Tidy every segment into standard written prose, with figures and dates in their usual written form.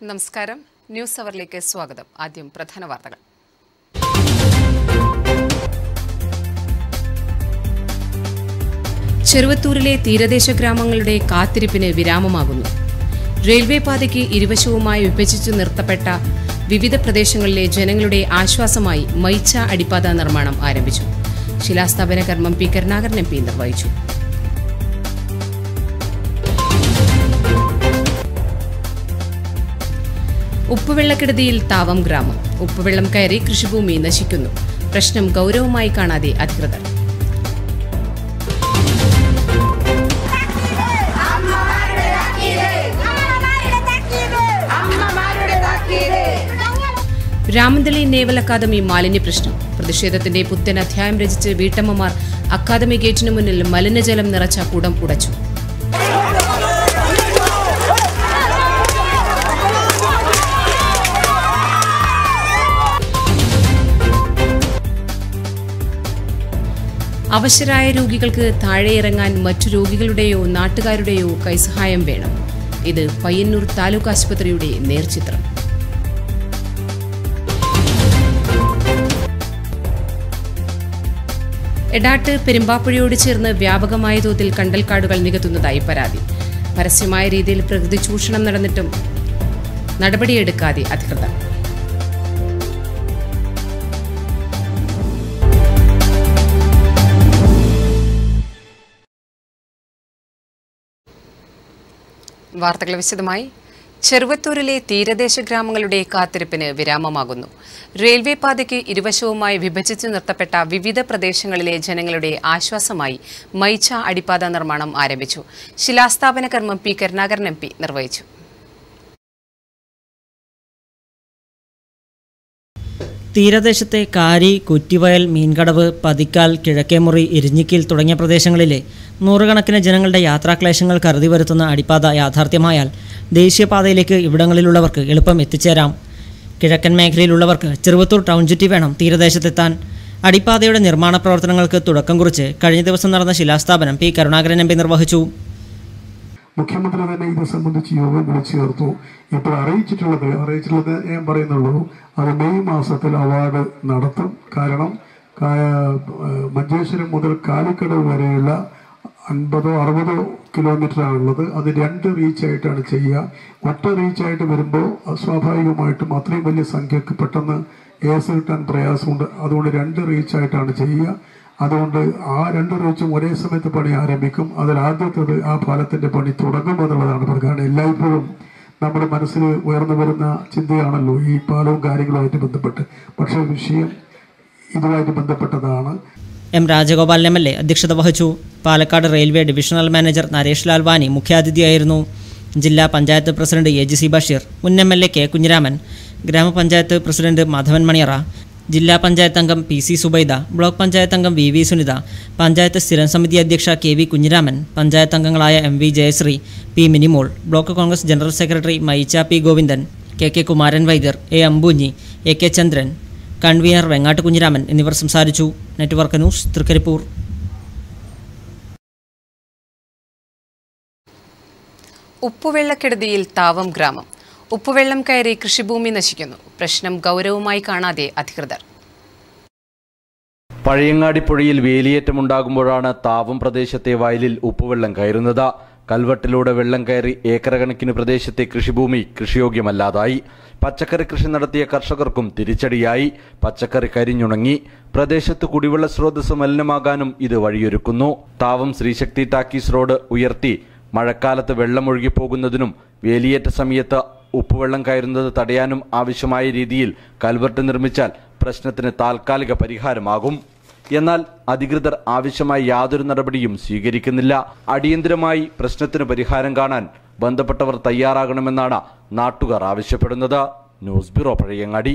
നമസ്കാരം ന്യൂസ് അവറിലേക്ക് സ്വാഗതം. ആദ്യം പ്രധാന വാർത്തകൾ. ചെറുവത്തൂരിലെ തീരദേശ ഗ്രാമങ്ങളുടെ കാത്തിരിപ്പിന് വിരാമമാകുന്നു. റെയിൽവേ പാതയ്ക്ക് ഇരുവശവുമായി വിഭജിച്ചു നിർത്തപ്പെട്ട വിവിധ പ്രദേശങ്ങളിലെ ജനങ്ങളുടെ ആശ്വാസമായി മൈച്ച അടിപ്പാത നിർമ്മാണം ആരംഭിച്ചു. ശിലാസ്ഥാപന കർമ്മം പി കരുണാകരൻ MP നിർവഹിച്ചു. ഉപ്പുവെള്ളക്കെടുതിയിൽ താവം ഗ്രാമം. ഉപ്പുവെള്ളം കയറി കൃഷിഭൂമി നശിക്കുന്നു. പ്രശ്നം ഗൌരവമായി കാണാതെ അധികൃതർ. രാമന്തളി നേവൽ അക്കാദമി മാലിന്യ പ്രശ്നം. പ്രതിഷേധത്തിന്റെ പുത്തൻ അധ്യായം രചിച്ച് വീട്ടമ്മമാർ അക്കാദമി ഗേറ്റിനു മുന്നിൽ മലിനജലം നിറച്ച കുടം ഉടച്ചു. അവശരായ രോഗികൾക്ക് താഴെയിറങ്ങാൻ മറ്റു രോഗികളുടെയോ നാട്ടുകാരുടെയോ കൈസഹായം വേണം. ഇത് പയ്യന്നൂർ താലൂക്ക് ആശുപത്രിയുടെ നേർചിത്രം. എടാട്ട് പെരുമ്പാപ്പുഴയോട് ചേർന്ന് വ്യാപകമായ തോതിൽ കണ്ടൽക്കാടുകൾ നികത്തുന്നതായി പരാതി. പരസ്യമായ രീതിയിൽ പ്രകൃതി ചൂഷണം നടന്നിട്ടും നടപടിയെടുക്കാതെ അധികൃതർ. വാർത്തകൾ വിശദമായി. ചെറുവത്തൂരിലെ തീരദേശ ഗ്രാമങ്ങളുടെ കാത്തിരിപ്പിന് വിരാമമാകുന്നു. റെയിൽവേ പാതയ്ക്ക് ഇരുവശവുമായി വിഭജിച്ചു നിർത്തപ്പെട്ട വിവിധ പ്രദേശങ്ങളിലെ ജനങ്ങളുടെ ആശ്വാസമായി മൈച്ച അടിപ്പാത നിർമ്മാണം ആരംഭിച്ചു. ശിലാസ്ഥാപന കർമ്മം പി കരുണാകരൻ MP നിർവഹിച്ചു. തീരദേശത്തെ കാരി, കുറ്റിവയൽ, മീൻകടവ്, പതിക്കാൽ, കിഴക്കേമുറി, ഇരിഞ്ഞിക്കൽ തുടങ്ങിയ പ്രദേശങ്ങളിലെ നൂറുകണക്കിന് ജനങ്ങളുടെ യാത്രാക്ലേശങ്ങൾക്ക് അറുതി വരുത്തുന്ന അടിപ്പാത യാഥാർത്ഥ്യമായാൽ ദേശീയപാതയിലേക്ക് ഇവിടങ്ങളിലുള്ളവർക്ക് എളുപ്പം എത്തിച്ചേരാം. കിഴക്കൻ മേഖലയിലുള്ളവർക്ക് ചെറുവത്തൂർ ടൗൺ ചുറ്റി വേണം തീരദേശത്തെത്താൻ. അടിപ്പാതയുടെ നിർമ്മാണ പ്രവർത്തനങ്ങൾക്ക് തുടക്കം കുറിച്ച് കഴിഞ്ഞ ദിവസം നടന്ന ശിലാസ്ഥാപനം പി കരുണാകരൻ MP നിർവഹിച്ചു. മുഖ്യമന്ത്രി തന്നെ ഇത് സംബന്ധിച്ച് യോഗം വിളിച്ചു ചേർത്തു. ഇപ്പോൾ അറിയിച്ചിട്ടുള്ളത് ഞാൻ പറയുന്നുള്ളൂ, അത് മെയ് മാസത്തിൽ അവാർഡ് നടത്തും. കാരണം മഞ്ചേശ്വരം മുതൽ കാലിക്കടവ് വരെയുള്ള 50-60 കിലോമീറ്ററാണുള്ളത്. അത് 2 റീച്ചായിട്ടാണ് ചെയ്യുക. ഒറ്റ റീച്ചായിട്ട് വരുമ്പോൾ സ്വാഭാവികമായിട്ടും അത്രയും വലിയ സംഖ്യക്ക് പെട്ടെന്ന് ഏസ് കിട്ടാൻ പ്രയാസമുണ്ട്. അതുകൊണ്ട് 2 റീച്ചായിട്ടാണ് ചെയ്യുക. അതുകൊണ്ട് ആ 2 റീച്ചും ഒരേ സമയത്ത് പണി ആരംഭിക്കും. അതിൽ ആദ്യത്തേത് ആ പാലത്തിന്റെ പണി തുടങ്ങും എന്നുള്ളതാണ് പ്രധാനം. എല്ലായ്പ്പോഴും നമ്മുടെ മനസ്സിൽ ഉയർന്നു വരുന്ന ചിന്തയാണല്ലോ ഈ പാലവും കാര്യങ്ങളുമായിട്ട് ബന്ധപ്പെട്ട്. പക്ഷേ വിഷയം ഇതുമായിട്ട് ബന്ധപ്പെട്ടതാണ്. M രാജഗോപാലൻ MLA അധ്യക്ഷത വഹിച്ചു. Palakkad railway divisional manager Naresh Lal Wani മുഖ്യാതിഥിയായിരുന്നു. ജില്ലാ പഞ്ചായത്ത് പ്രസിഡന്റ് AGC ബഷീർ, മുൻ MLA K കുഞ്ഞിരാമൻ, ഗ്രാമപഞ്ചായത്ത് പ്രസിഡന്റ് മാധവൻ മണിയറ, ജില്ലാ പഞ്ചായത്ത് അംഗം PC സുബൈദ, ബ്ലോക്ക് പഞ്ചായത്ത് അംഗം VV സുനിത, പഞ്ചായത്ത് സ്ഥിരം സമിതി അധ്യക്ഷ KV കുഞ്ഞിരാമൻ, പഞ്ചായത്ത് അംഗങ്ങളായ MV Jayasree, P Minimol, block Congress general secretary Maicha P Govindan, KK Kumaran Vaidyar, A Ambunhi, AK Chandran, convener Vengatt Kunhiraman എന്നിവർ സംസാരിച്ചു. Network news, Thrikaripur. ഉപ്പുവെള്ളക്കെടുതിയിൽ താവം ഗ്രാമം. ഉപ്പുവെള്ളം കയറി കൃഷിഭൂമി നശിക്കുന്നു. പ്രശ്നം ഗൌരവമായി കാണാതെ അധികൃതർ. പഴയങ്ങാടി പുഴയിൽ വേലിയേറ്റമുണ്ടാകുമ്പോഴാണ് താവം പ്രദേശത്തെ വയലിൽ ഉപ്പുവെള്ളം കയറുന്നത്. കൽവട്ടിലൂടെ വെള്ളം കയറി ഏക്കർ കണക്കിന് പ്രദേശത്തെ കൃഷിഭൂമി കൃഷിയോഗ്യമല്ലാതായി. പച്ചക്കറി കൃഷി നടത്തിയ കർഷകർക്കും തിരിച്ചടിയായി. പച്ചക്കറി കരിഞ്ഞുണങ്ങി. പ്രദേശത്ത് കുടിവെള്ള സ്രോതസ് മലിനമാകാനും ഇത് വഴിയൊരുക്കുന്നു. താവം ശ്രീശക്തി ടാക്കീസ് റോഡ് ഉയർത്തി മഴക്കാലത്ത് വെള്ളമൊഴുകിപ്പോകുന്നതിനും വേലിയേറ്റ സമയത്ത് ഉപ്പുവെള്ളം കയറുന്നത് തടയാനും ആവശ്യമായ രീതിയിൽ കൽവർട്ട് നിർമ്മിച്ചാൽ പ്രശ്നത്തിന് താൽക്കാലിക പരിഹാരമാകും. എന്നാൽ അധികൃതർ ആവശ്യമായ യാതൊരു നടപടിയും സ്വീകരിക്കുന്നില്ല. അടിയന്തരമായി പ്രശ്നത്തിന് പരിഹാരം കാണാൻ ബന്ധപ്പെട്ടവർ തയ്യാറാകണമെന്നാണ് നാട്ടുകാർ ആവശ്യപ്പെടുന്നത്. News bureau, Pazhayangadi.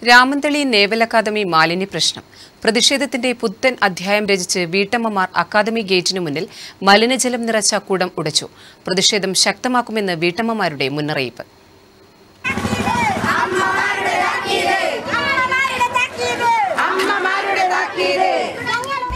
Ramanthali naval academy മാലിന്യ പ്രശ്നം. പ്രതിഷേധത്തിന്റെ പുത്തൻ അധ്യായം രചിച്ച് വീട്ടമ്മമാർ അക്കാദമി ഗേറ്റിനു മുന്നിൽ മലിനജലം നിറച്ച കുടം ഉടച്ചു. പ്രതിഷേധം ശക്തമാക്കുമെന്ന് വീട്ടമ്മമാരുടെ മുന്നറിയിപ്പ്.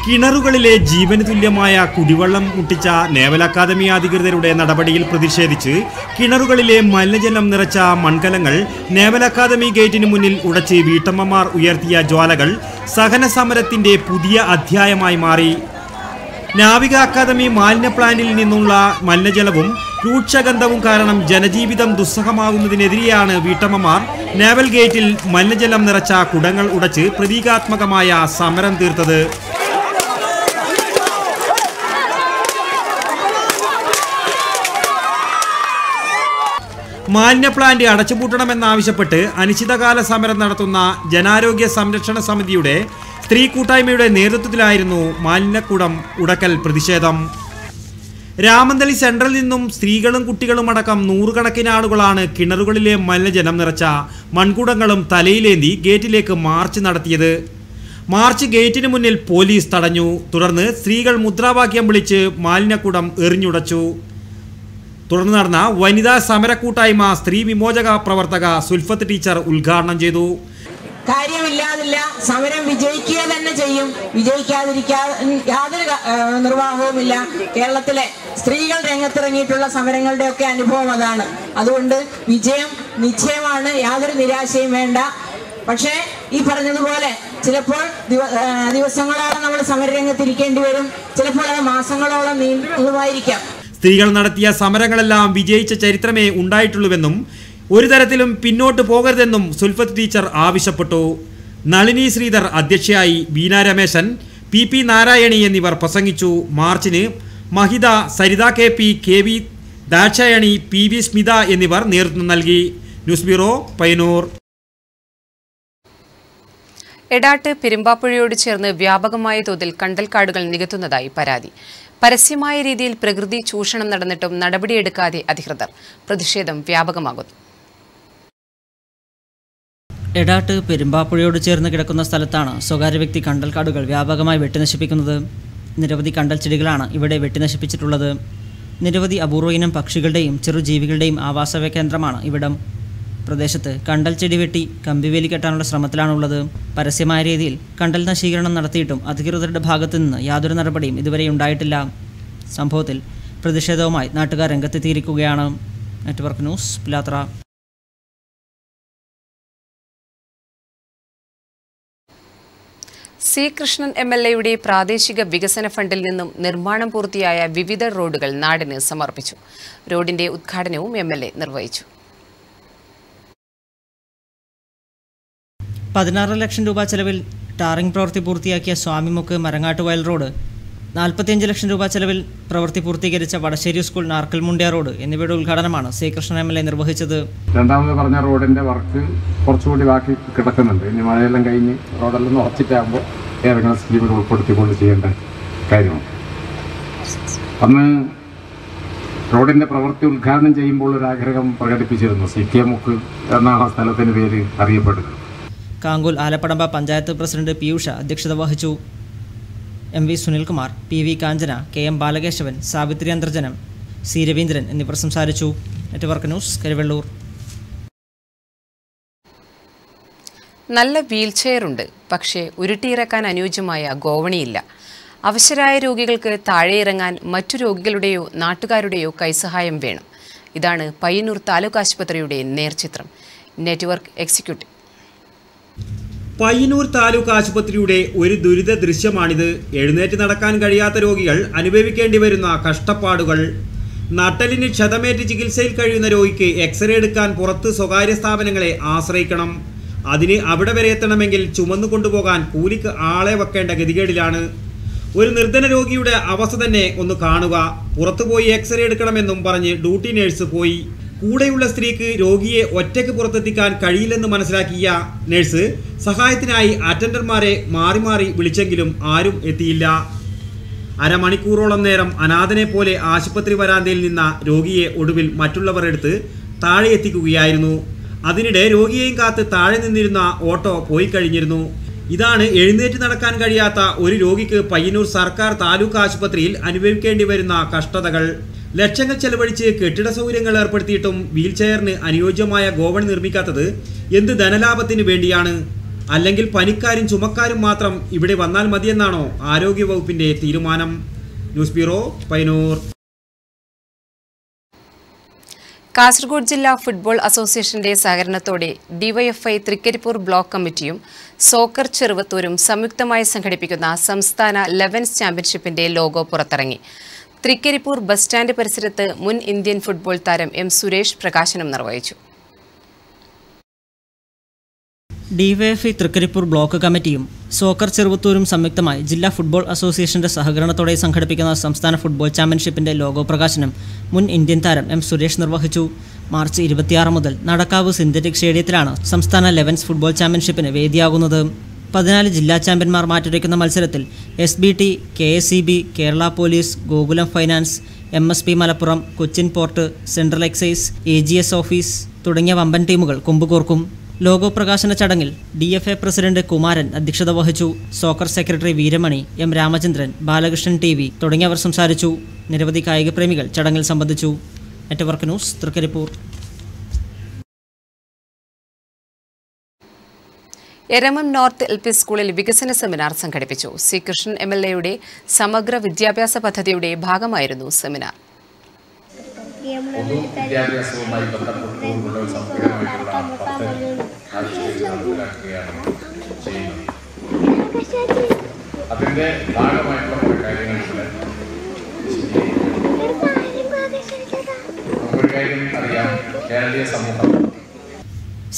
കിണറുകളിലെ ജീവന് തുല്യമായ കുടിവെള്ളം മുട്ടിച്ച നേവൽ അക്കാദമി അധികൃതരുടെ നടപടിയിൽ പ്രതിഷേധിച്ച് കിണറുകളിലെ മലിനജലം നിറച്ച മൺകലങ്ങൾ നേവൽ അക്കാദമി ഗേറ്റിന് മുന്നിൽ ഉടച്ച് വീട്ടമ്മമാർ ഉയർത്തിയ ജ്വാലകൾ സഹന സമരത്തിന്റെ പുതിയ അധ്യായമായി മാറി. നാവിക അക്കാദമി മാലിന്യ പ്ലാന്റിൽ നിന്നുള്ള മലിനജലവും രൂക്ഷഗന്ധവും കാരണം ജനജീവിതം ദുസ്സഹമാകുന്നതിനെതിരെയാണ് വീട്ടമ്മമാർ നേവൽ ഗേറ്റിൽ മലിനജലം നിറച്ച കുടങ്ങൾ ഉടച്ച് പ്രതീകാത്മകമായ സമരം തീർത്തത്. മാലിന്യ പ്ലാന്റ് അടച്ചുപൂട്ടണമെന്നാവശ്യപ്പെട്ട് അനിശ്ചിതകാല സമരം നടത്തുന്ന ജനാരോഗ്യ സംരക്ഷണ സമിതിയുടെ സ്ത്രീ കൂട്ടായ്മയുടെ നേതൃത്വത്തിലായിരുന്നു മാലിന്യക്കുടം ഉടക്കൽ പ്രതിഷേധം. രാമന്തളി സെൻട്രലിൽ നിന്നും സ്ത്രീകളും കുട്ടികളും അടക്കം നൂറുകണക്കിന് ആളുകളാണ് കിണറുകളിലെ മലിനജലം നിറച്ച മൺകുടങ്ങളും തലയിലേന്തി ഗേറ്റിലേക്ക് മാർച്ച് നടത്തിയത്. മാർച്ച് ഗേറ്റിന് മുന്നിൽ പോലീസ് തടഞ്ഞു. തുടർന്ന് സ്ത്രീകൾ മുദ്രാവാക്യം വിളിച്ച് മാലിന്യക്കുടം എറിഞ്ഞുടച്ചു. തുടർന്ന് നടന്ന വനിതാ സമര കൂട്ടായ്മ സ്ത്രീ വിമോചക പ്രവർത്തക സുൽഫത്ത് ടീച്ചർ ഉദ്ഘാടനം ചെയ്തു. കാര്യമില്ലാതില്ല, സമരം വിജയിക്കുക തന്നെ ചെയ്യും, വിജയിക്കാതിരിക്കാൻ യാതൊരു നിർവാഹവുമില്ല. കേരളത്തിലെ സ്ത്രീകൾ രംഗത്തിറങ്ങിയിട്ടുള്ള സമരങ്ങളുടെയൊക്കെ അനുഭവം അതാണ്. അതുകൊണ്ട് വിജയം നിശ്ചയമാണ്, യാതൊരു നിരാശയും വേണ്ട. പക്ഷേ ഈ പറഞ്ഞതുപോലെ ചിലപ്പോൾ ദിവസങ്ങളോളം നമ്മൾ സമരരംഗത്തിരിക്കേണ്ടി വരും, ചിലപ്പോൾ അത് മാസങ്ങളോളം നീണ്ടുമായിരിക്കാം. സ്ത്രീകൾ നടത്തിയ സമരങ്ങളെല്ലാം വിജയിച്ച ചരിത്രമേ ഉണ്ടായിട്ടുള്ളൂവെന്നും ഒരു തരത്തിലും പിന്നോട്ട് പോകരുതെന്നും സുൽഫത്ത് ടീച്ചർ ആവശ്യപ്പെട്ടു. നളിനി ശ്രീധർ അധ്യക്ഷയായി, ബീന രമേശൻ, പി നാരായണി എന്നിവർ പ്രസംഗിച്ചു. മാർച്ചിന് മഹിത, Saritha KP, KV Dakshayani, PV Smitha എന്നിവർ നേതൃത്വം നൽകി. News bureau, Payyanur. എടാട്ട് പെരുമ്പാപ്പുഴയോട് ചേർന്ന് വ്യാപകമായ തോതിൽ കണ്ടൽക്കാടുകൾ നികത്തുന്നതായി പരാതി. പരസ്യമായ രീതിയിൽ പ്രകൃതി ചൂഷണം നടന്നിട്ടും നടപടിയെടുക്കാതെ അധികൃതർ. പ്രതിഷേധം വ്യാപകമാകുന്നു. എടാട്ട് പെരുമ്പാപ്പുഴയോട് ചേർന്ന് കിടക്കുന്ന സ്ഥലത്താണ് സ്വകാര്യ വ്യക്തി കണ്ടൽക്കാടുകൾ വ്യാപകമായി വെട്ടിനശിപ്പിക്കുന്നത്. നിരവധി കണ്ടൽ ചെടികളാണ് ഇവിടെ വെട്ടിനശിപ്പിച്ചിട്ടുള്ളത്. നിരവധി അപൂർവ ഇനം പക്ഷികളുടെയും ചെറുജീവികളുടെയും ആവാസ കേന്ദ്രമാണ് ഇവിടം. പ്രദേശത്ത് കണ്ടൽ ചെടി വെട്ടി കമ്പിവേലി കെട്ടാനുള്ള ശ്രമത്തിലാണുള്ളത്. പരസ്യമായ രീതിയിൽ കണ്ടൽ നശീകരണം നടത്തിയിട്ടും അധികൃതരുടെ ഭാഗത്തു നിന്ന് യാതൊരു നടപടിയും ഇതുവരെ ഉണ്ടായിട്ടില്ല. സംഭവത്തിൽ പ്രതിഷേധവുമായി നാട്ടുകാർ രംഗത്തെത്തിയിരിക്കുകയാണ്. Network news, Pilathara. C Krishnan MLA-യുടെ പ്രാദേശിക വികസന ഫണ്ടിൽ നിന്നും നിർമ്മാണം പൂർത്തിയായ വിവിധ റോഡുകൾ നാടിന് സമർപ്പിച്ചു. റോഡിന്റെ ഉദ്ഘാടനവും MLA നിർവഹിച്ചു. 16 ലക്ഷം രൂപ ചെലവിൽ ടാറിംഗ് പ്രവൃത്തി പൂർത്തിയാക്കിയ സ്വാമിമുക്ക് മരങ്ങാട്ടുവയൽ റോഡ്, 45 ലക്ഷം രൂപ ചെലവിൽ പ്രവൃത്തി പൂർത്തീകരിച്ച വടശ്ശേരി സ്കൂൾ നാർക്കൽമുണ്ടിയ റോഡ് എന്നിവയുടെ ഉദ്ഘാടനമാണ് സി കൃഷ്ണൻ MLA നിർവഹിച്ചത്. രണ്ടാമത് പറഞ്ഞ റോഡിന്റെ വർക്ക് കുറച്ചുകൂടി ബാക്കി കിടക്കുന്നുണ്ട്. ഇനി മഴയെല്ലാം കഴിഞ്ഞ് റോഡെല്ലാം ഉറച്ചിട്ടാകുമ്പോൾ ഏതെങ്കിലും സ്കീമിൽ ഉൾപ്പെടുത്തിക്കൊണ്ട് ചെയ്യേണ്ട കാര്യമാണ്. അന്ന് റോഡിന്റെ പ്രവൃത്തി ഉദ്ഘാടനം ചെയ്യുമ്പോൾ ഒരു ആഗ്രഹം പ്രകടിപ്പിച്ചിരുന്നു. CK മുക്ക് എന്നാണ് സ്ഥലത്തിന് പേര് അറിയപ്പെടുന്നത്. കാങ്കൂൽ ആലപ്പടമ്പ പഞ്ചായത്ത് പ്രസിഡന്റ് പീയൂഷ അധ്യക്ഷത വഹിച്ചു. MV സുനിൽകുമാർ, PV കാഞ്ചന, KM ബാലകേശവൻ, സാവിത്രി അന്തർജനം, C രവീന്ദ്രൻ എന്നിവർ സംസാരിച്ചു. Network news, Karuvallur. നല്ല വീൽചെയറുണ്ട്, പക്ഷേ ഉരുട്ടിയിറക്കാൻ അനുയോജ്യമായ ഗോവണിയില്ല. അവശരായ രോഗികൾക്ക് താഴെയിറങ്ങാൻ മറ്റു രോഗികളുടെയോ നാട്ടുകാരുടെയോ കൈസഹായം വേണം. ഇതാണ് പയ്യന്നൂർ താലൂക്ക് ആശുപത്രിയുടെ നേർചിത്രം. Network executive. പയ്യന്നൂർ താലൂക്ക് ആശുപത്രിയുടെ ഒരു ദുരിത ദൃശ്യമാണിത്. എഴുന്നേറ്റ് നടക്കാൻ കഴിയാത്ത രോഗികൾ അനുഭവിക്കേണ്ടി വരുന്ന കഷ്ടപ്പാടുകൾ. നട്ടലിന് ക്ഷതമേറ്റ് ചികിത്സയിൽ കഴിയുന്ന രോഗിക്ക് എക്സ്റേ എടുക്കാൻ പുറത്ത് സ്വകാര്യ സ്ഥാപനങ്ങളെ ആശ്രയിക്കണം. അതിന് അവിടെ വരെ എത്തണമെങ്കിൽ ചുമന്നു കൊണ്ടുപോകാൻ കൂലിക്ക് ആളെ വെക്കേണ്ട ഗതികേടിലാണ്. ഒരു നിർധന രോഗിയുടെ അവസ്ഥ തന്നെ ഒന്ന് കാണുക. പുറത്തുപോയി എക്സ്റേ എടുക്കണമെന്നും പറഞ്ഞ് ഡ്യൂട്ടി നേഴ്സ് പോയി. കൂടെയുള്ള സ്ത്രീക്ക് രോഗിയെ ഒറ്റയ്ക്ക് പുറത്തെത്തിക്കാൻ കഴിയില്ലെന്ന് മനസ്സിലാക്കിയ നഴ്സ് സഹായത്തിനായി അറ്റൻഡർമാരെ മാറി മാറി വിളിച്ചെങ്കിലും ആരും എത്തിയില്ല. അരമണിക്കൂറോളം നേരം അനാഥനെ പോലെ ആശുപത്രി വരാന്തയിൽ നിന്ന രോഗിയെ ഒടുവിൽ മറ്റുള്ളവർ എടുത്ത് താഴെ എത്തിക്കുകയായിരുന്നു. അതിനിടെ രോഗിയെയും കാത്ത് താഴെ നിന്നിരുന്ന ഓട്ടോ പോയി കഴിഞ്ഞിരുന്നു. ഇതാണ് എഴുന്നേറ്റ് നടക്കാൻ കഴിയാത്ത ഒരു രോഗിക്ക് പയ്യന്നൂർ സർക്കാർ താലൂക്ക് ആശുപത്രിയിൽ അനുഭവിക്കേണ്ടി വരുന്ന കഷ്ടതകൾ. ലക്ഷങ്ങൾ ചെലവഴിച്ച് കെട്ടിട സൗകര്യങ്ങൾ ഏർപ്പെടുത്തിയിട്ടും വീൽചെയറിന് അനുയോജ്യമായ ഗോവണി നിർമ്മിക്കാത്തത് എന്ത് ധനലാഭത്തിന് വേണ്ടിയാണ്? അല്ലെങ്കിൽ പനിക്കാരും ചുമക്കാരും മാത്രം ഇവിടെ വന്നാൽ മതിയെന്നാണോ ആരോഗ്യവകുപ്പിന്റെ തീരുമാനം? News bureau, Payyanur. കാസർഗോഡ് ജില്ലാ ഫുട്ബോൾ അസോസിയേഷന്റെ സഹകരണത്തോടെ ഡിവൈഎഫ്ഐ തൃക്കരിപ്പൂർ ബ്ലോക്ക് കമ്മിറ്റിയും സോക്കർ ചെറുവത്തൂരും സംയുക്തമായി സംഘടിപ്പിക്കുന്ന സംസ്ഥാന ലെവൻസ് ചാമ്പ്യൻഷിപ്പിന്റെ ലോഗോ പുറത്തിറങ്ങി. തൃക്കരിപ്പൂർ ബസ് സ്റ്റാൻഡ് പരിസരത്ത് മുൻ ഇന്ത്യൻ ഫുട്ബോൾ താരം എം സുരേഷ് പ്രകാശനം നിർവഹിച്ചു. ഡിവൈഎഫ്ഐ തൃക്കരിപ്പൂർ ബ്ലോക്ക് കമ്മിറ്റിയും സോക്കർ ചെറുവത്തൂരും സംയുക്തമായി ജില്ലാ ഫുട്ബോൾ അസോസിയേഷന്റെ സഹകരണത്തോടെ സംഘടിപ്പിക്കുന്ന സംസ്ഥാന ഫുട്ബോൾ ചാമ്പ്യൻഷിപ്പിന്റെ ലോഗോ പ്രകാശനം മുൻ ഇന്ത്യൻ താരം എം സുരേഷ് നിർവഹിച്ചു. മാർച്ച് 26 മുതൽ നടക്കാവ് സിന്തറ്റിക് സ്റ്റേഡിയത്തിലാണ് സംസ്ഥാന ലെവൻസ് ഫുട്ബോൾ ചാമ്പ്യൻഷിപ്പിന് വേദിയാകുന്നത്. 14 ജില്ലാ ചാമ്പ്യന്മാർ മാറ്റുരയ്ക്കുന്ന മത്സരത്തിൽ SBT, KSEB, Kerala police, Gokulam finance, MSP Malappuram, Cochin port, central excise, AGS office തുടങ്ങിയ വമ്പൻ ടീമുകൾ കൊമ്പുകോർക്കും. ലോഗോ പ്രകാശന ചടങ്ങിൽ DFA പ്രസിഡന്റ് കുമാരൻ അധ്യക്ഷത വഹിച്ചു. Soccer secretary Veeramani, M Ramachandran, Balakrishnan TV തുടങ്ങിയവർ സംസാരിച്ചു. നിരവധി കായിക പ്രേമികൾ ചടങ്ങിൽ സംബന്ധിച്ചു. Network news, Trikaripur. Eramam north LP സ്കൂളിൽ വികസന സെമിനാർ സംഘടിപ്പിച്ചു. സി കൃഷ്ണൻ MLA-യുടെ സമഗ്ര വിദ്യാഭ്യാസ പദ്ധതിയുടെ ഭാഗമായിരുന്നു സെമിനാർ. പൊതുവിദ്യാഭ്യാസവുമായി ബന്ധപ്പെട്ടുകൊണ്ടുള്ള സമഗ്രമായിട്ടുള്ള പദ്ധതി നടപ്പിലാക്കുകയാണ് ചെയ്യുന്നത്. അതിൻ്റെ ഭാഗമായിട്ടുള്ള കുറേ കാര്യങ്ങൾ നമുക്കൊരു കാര്യം അറിയാം, കേരളീയ സമൂഹം.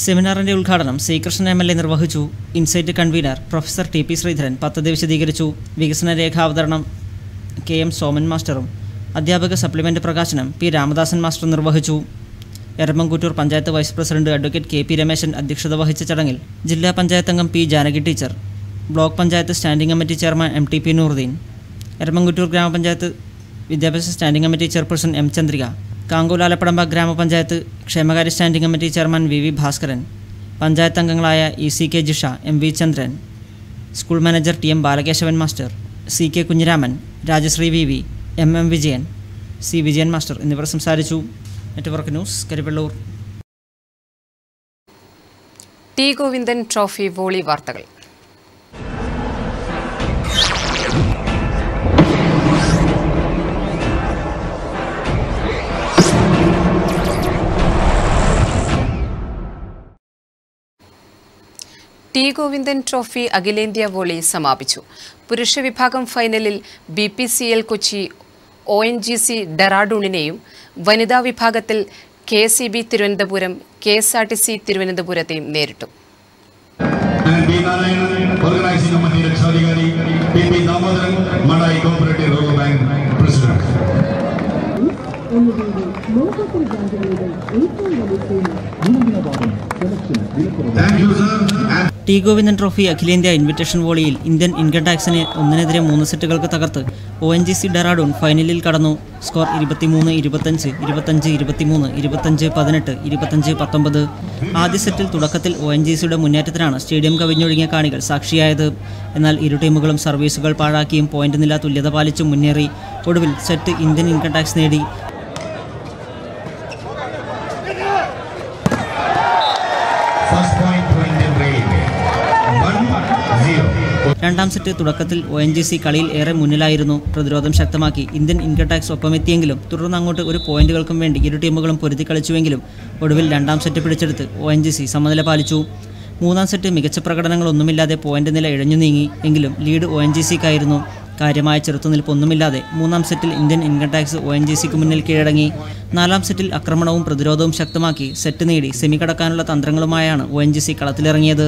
സെമിനാറിന്റെ ഉദ്ഘാടനം സി കൃഷ്ണൻ MLA നിർവഹിച്ചു. Insight convener professor TP Sreedharan പദ്ധതി വിശദീകരിച്ചു. വികസന രേഖാവതരണം KM സോമൻ മാസ്റ്ററും അധ്യാപക സപ്ലിമെന്റ് പ്രകാശനം P രാമദാസൻ മാസ്റ്റർ നിർവഹിച്ചു. Eramamkuttoor panchayat vice president advocate KP Rameshan അധ്യക്ഷത വഹിച്ച ചടങ്ങിൽ ജില്ലാ പഞ്ചായത്ത് അംഗം P Janaki teacher, block panchayat standing committee chairman MTP Nooruddeen, Eramamkuttoor ഗ്രാമപഞ്ചായത്ത് വിദ്യാഭ്യാസ standing committee chairperson M Chandrika, Kankolalapadamba ഗ്രാമപഞ്ചായത്ത് ക്ഷേമകാര്യ standing committee chairman VV Bhaskaran, panchayat അംഗങ്ങളായ ECK Jisha, MV Chandran, school manager TM Balakeshavan master, CK Kunhiraman, Rajasree VV, MM Vijayan, C Vijayan master എന്നിവർ സംസാരിച്ചു. Network news, Karivellur. T Govindan trophy volley വാർത്തകൾ. T Govindan trophy അഖിലേന്ത്യാ volley സമാപിച്ചു. പുരുഷ വിഭാഗം ഫൈനലിൽ BPCL കൊച്ചി ONGC ഡെറാഡൂണിനെയും വനിതാ വിഭാഗത്തിൽ KSEB തിരുവനന്തപുരം KSRTC തിരുവനന്തപുരത്തെയും നേരിട്ടു. ടി ഗോവിന്ദൻ ട്രോഫി അഖിലേന്ത്യാ ഇൻവിറ്റേഷൻ വോളിയിൽ ഇന്ത്യൻ ഇൻകം ടാക്സിനെ 1-3 സെറ്റുകൾക്ക് തകർത്ത് ONGC ഡെറാഡൂൺ ഫൈനലിൽ കടന്നു. സ്കോർ 23-25, 25-23, 25-18, 25-19. ആദ്യ സെറ്റിൽ തുടക്കത്തിൽ ONGCയുടെ മുന്നേറ്റത്തിനാണ് സ്റ്റേഡിയം കവിഞ്ഞൊഴുകിയ കാണികൾ സാക്ഷിയായത്. എന്നാൽ ഇരു ടീമുകളും സർവീസുകൾ പാഴാക്കിയും പോയിന്റ് നില തുല്യത പാലിച്ചും മുന്നേറി. ഒടുവിൽ സെറ്റ് ഇന്ത്യൻ ഇൻകം ടാക്സ് നേടി. രണ്ടാം സെറ്റ് തുടക്കത്തിൽ ONGC കളിയിൽ ഏറെ മുന്നിലായിരുന്നു. പ്രതിരോധം ശക്തമാക്കി ഇന്ത്യൻ ഇൻകം ടാക്സ് ഒപ്പമെത്തിയെങ്കിലും തുടർന്ന് അങ്ങോട്ട് ഒരു പോയിന്റുകൾക്കും വേണ്ടി ഇരു ടീമുകളും പൊരുതി കളിച്ചുവെങ്കിലും ഒടുവിൽ രണ്ടാം സെറ്റ് പിടിച്ചെടുത്ത് ONGC സമനില പാലിച്ചു. മൂന്നാം സെറ്റ് മികച്ച പ്രകടനങ്ങളൊന്നുമില്ലാതെ പോയിന്റ് നില ഇഴഞ്ഞു നീങ്ങി. എങ്കിലും ലീഡ് ONGCക്കായിരുന്നു. കാര്യമായ ചെറുത്തുനിൽപ്പൊന്നുമില്ലാതെ മൂന്നാം സെറ്റിൽ ഇന്ത്യൻ ഇൻകം ടാക്സ് ONGCക്ക് മുന്നിൽ കീഴടങ്ങി. നാലാം സെറ്റിൽ ആക്രമണവും പ്രതിരോധവും ശക്തമാക്കി സെറ്റ് നേടി സെമി കടക്കാനുള്ള തന്ത്രങ്ങളുമായാണ് ONGC കളത്തിലിറങ്ങിയത്.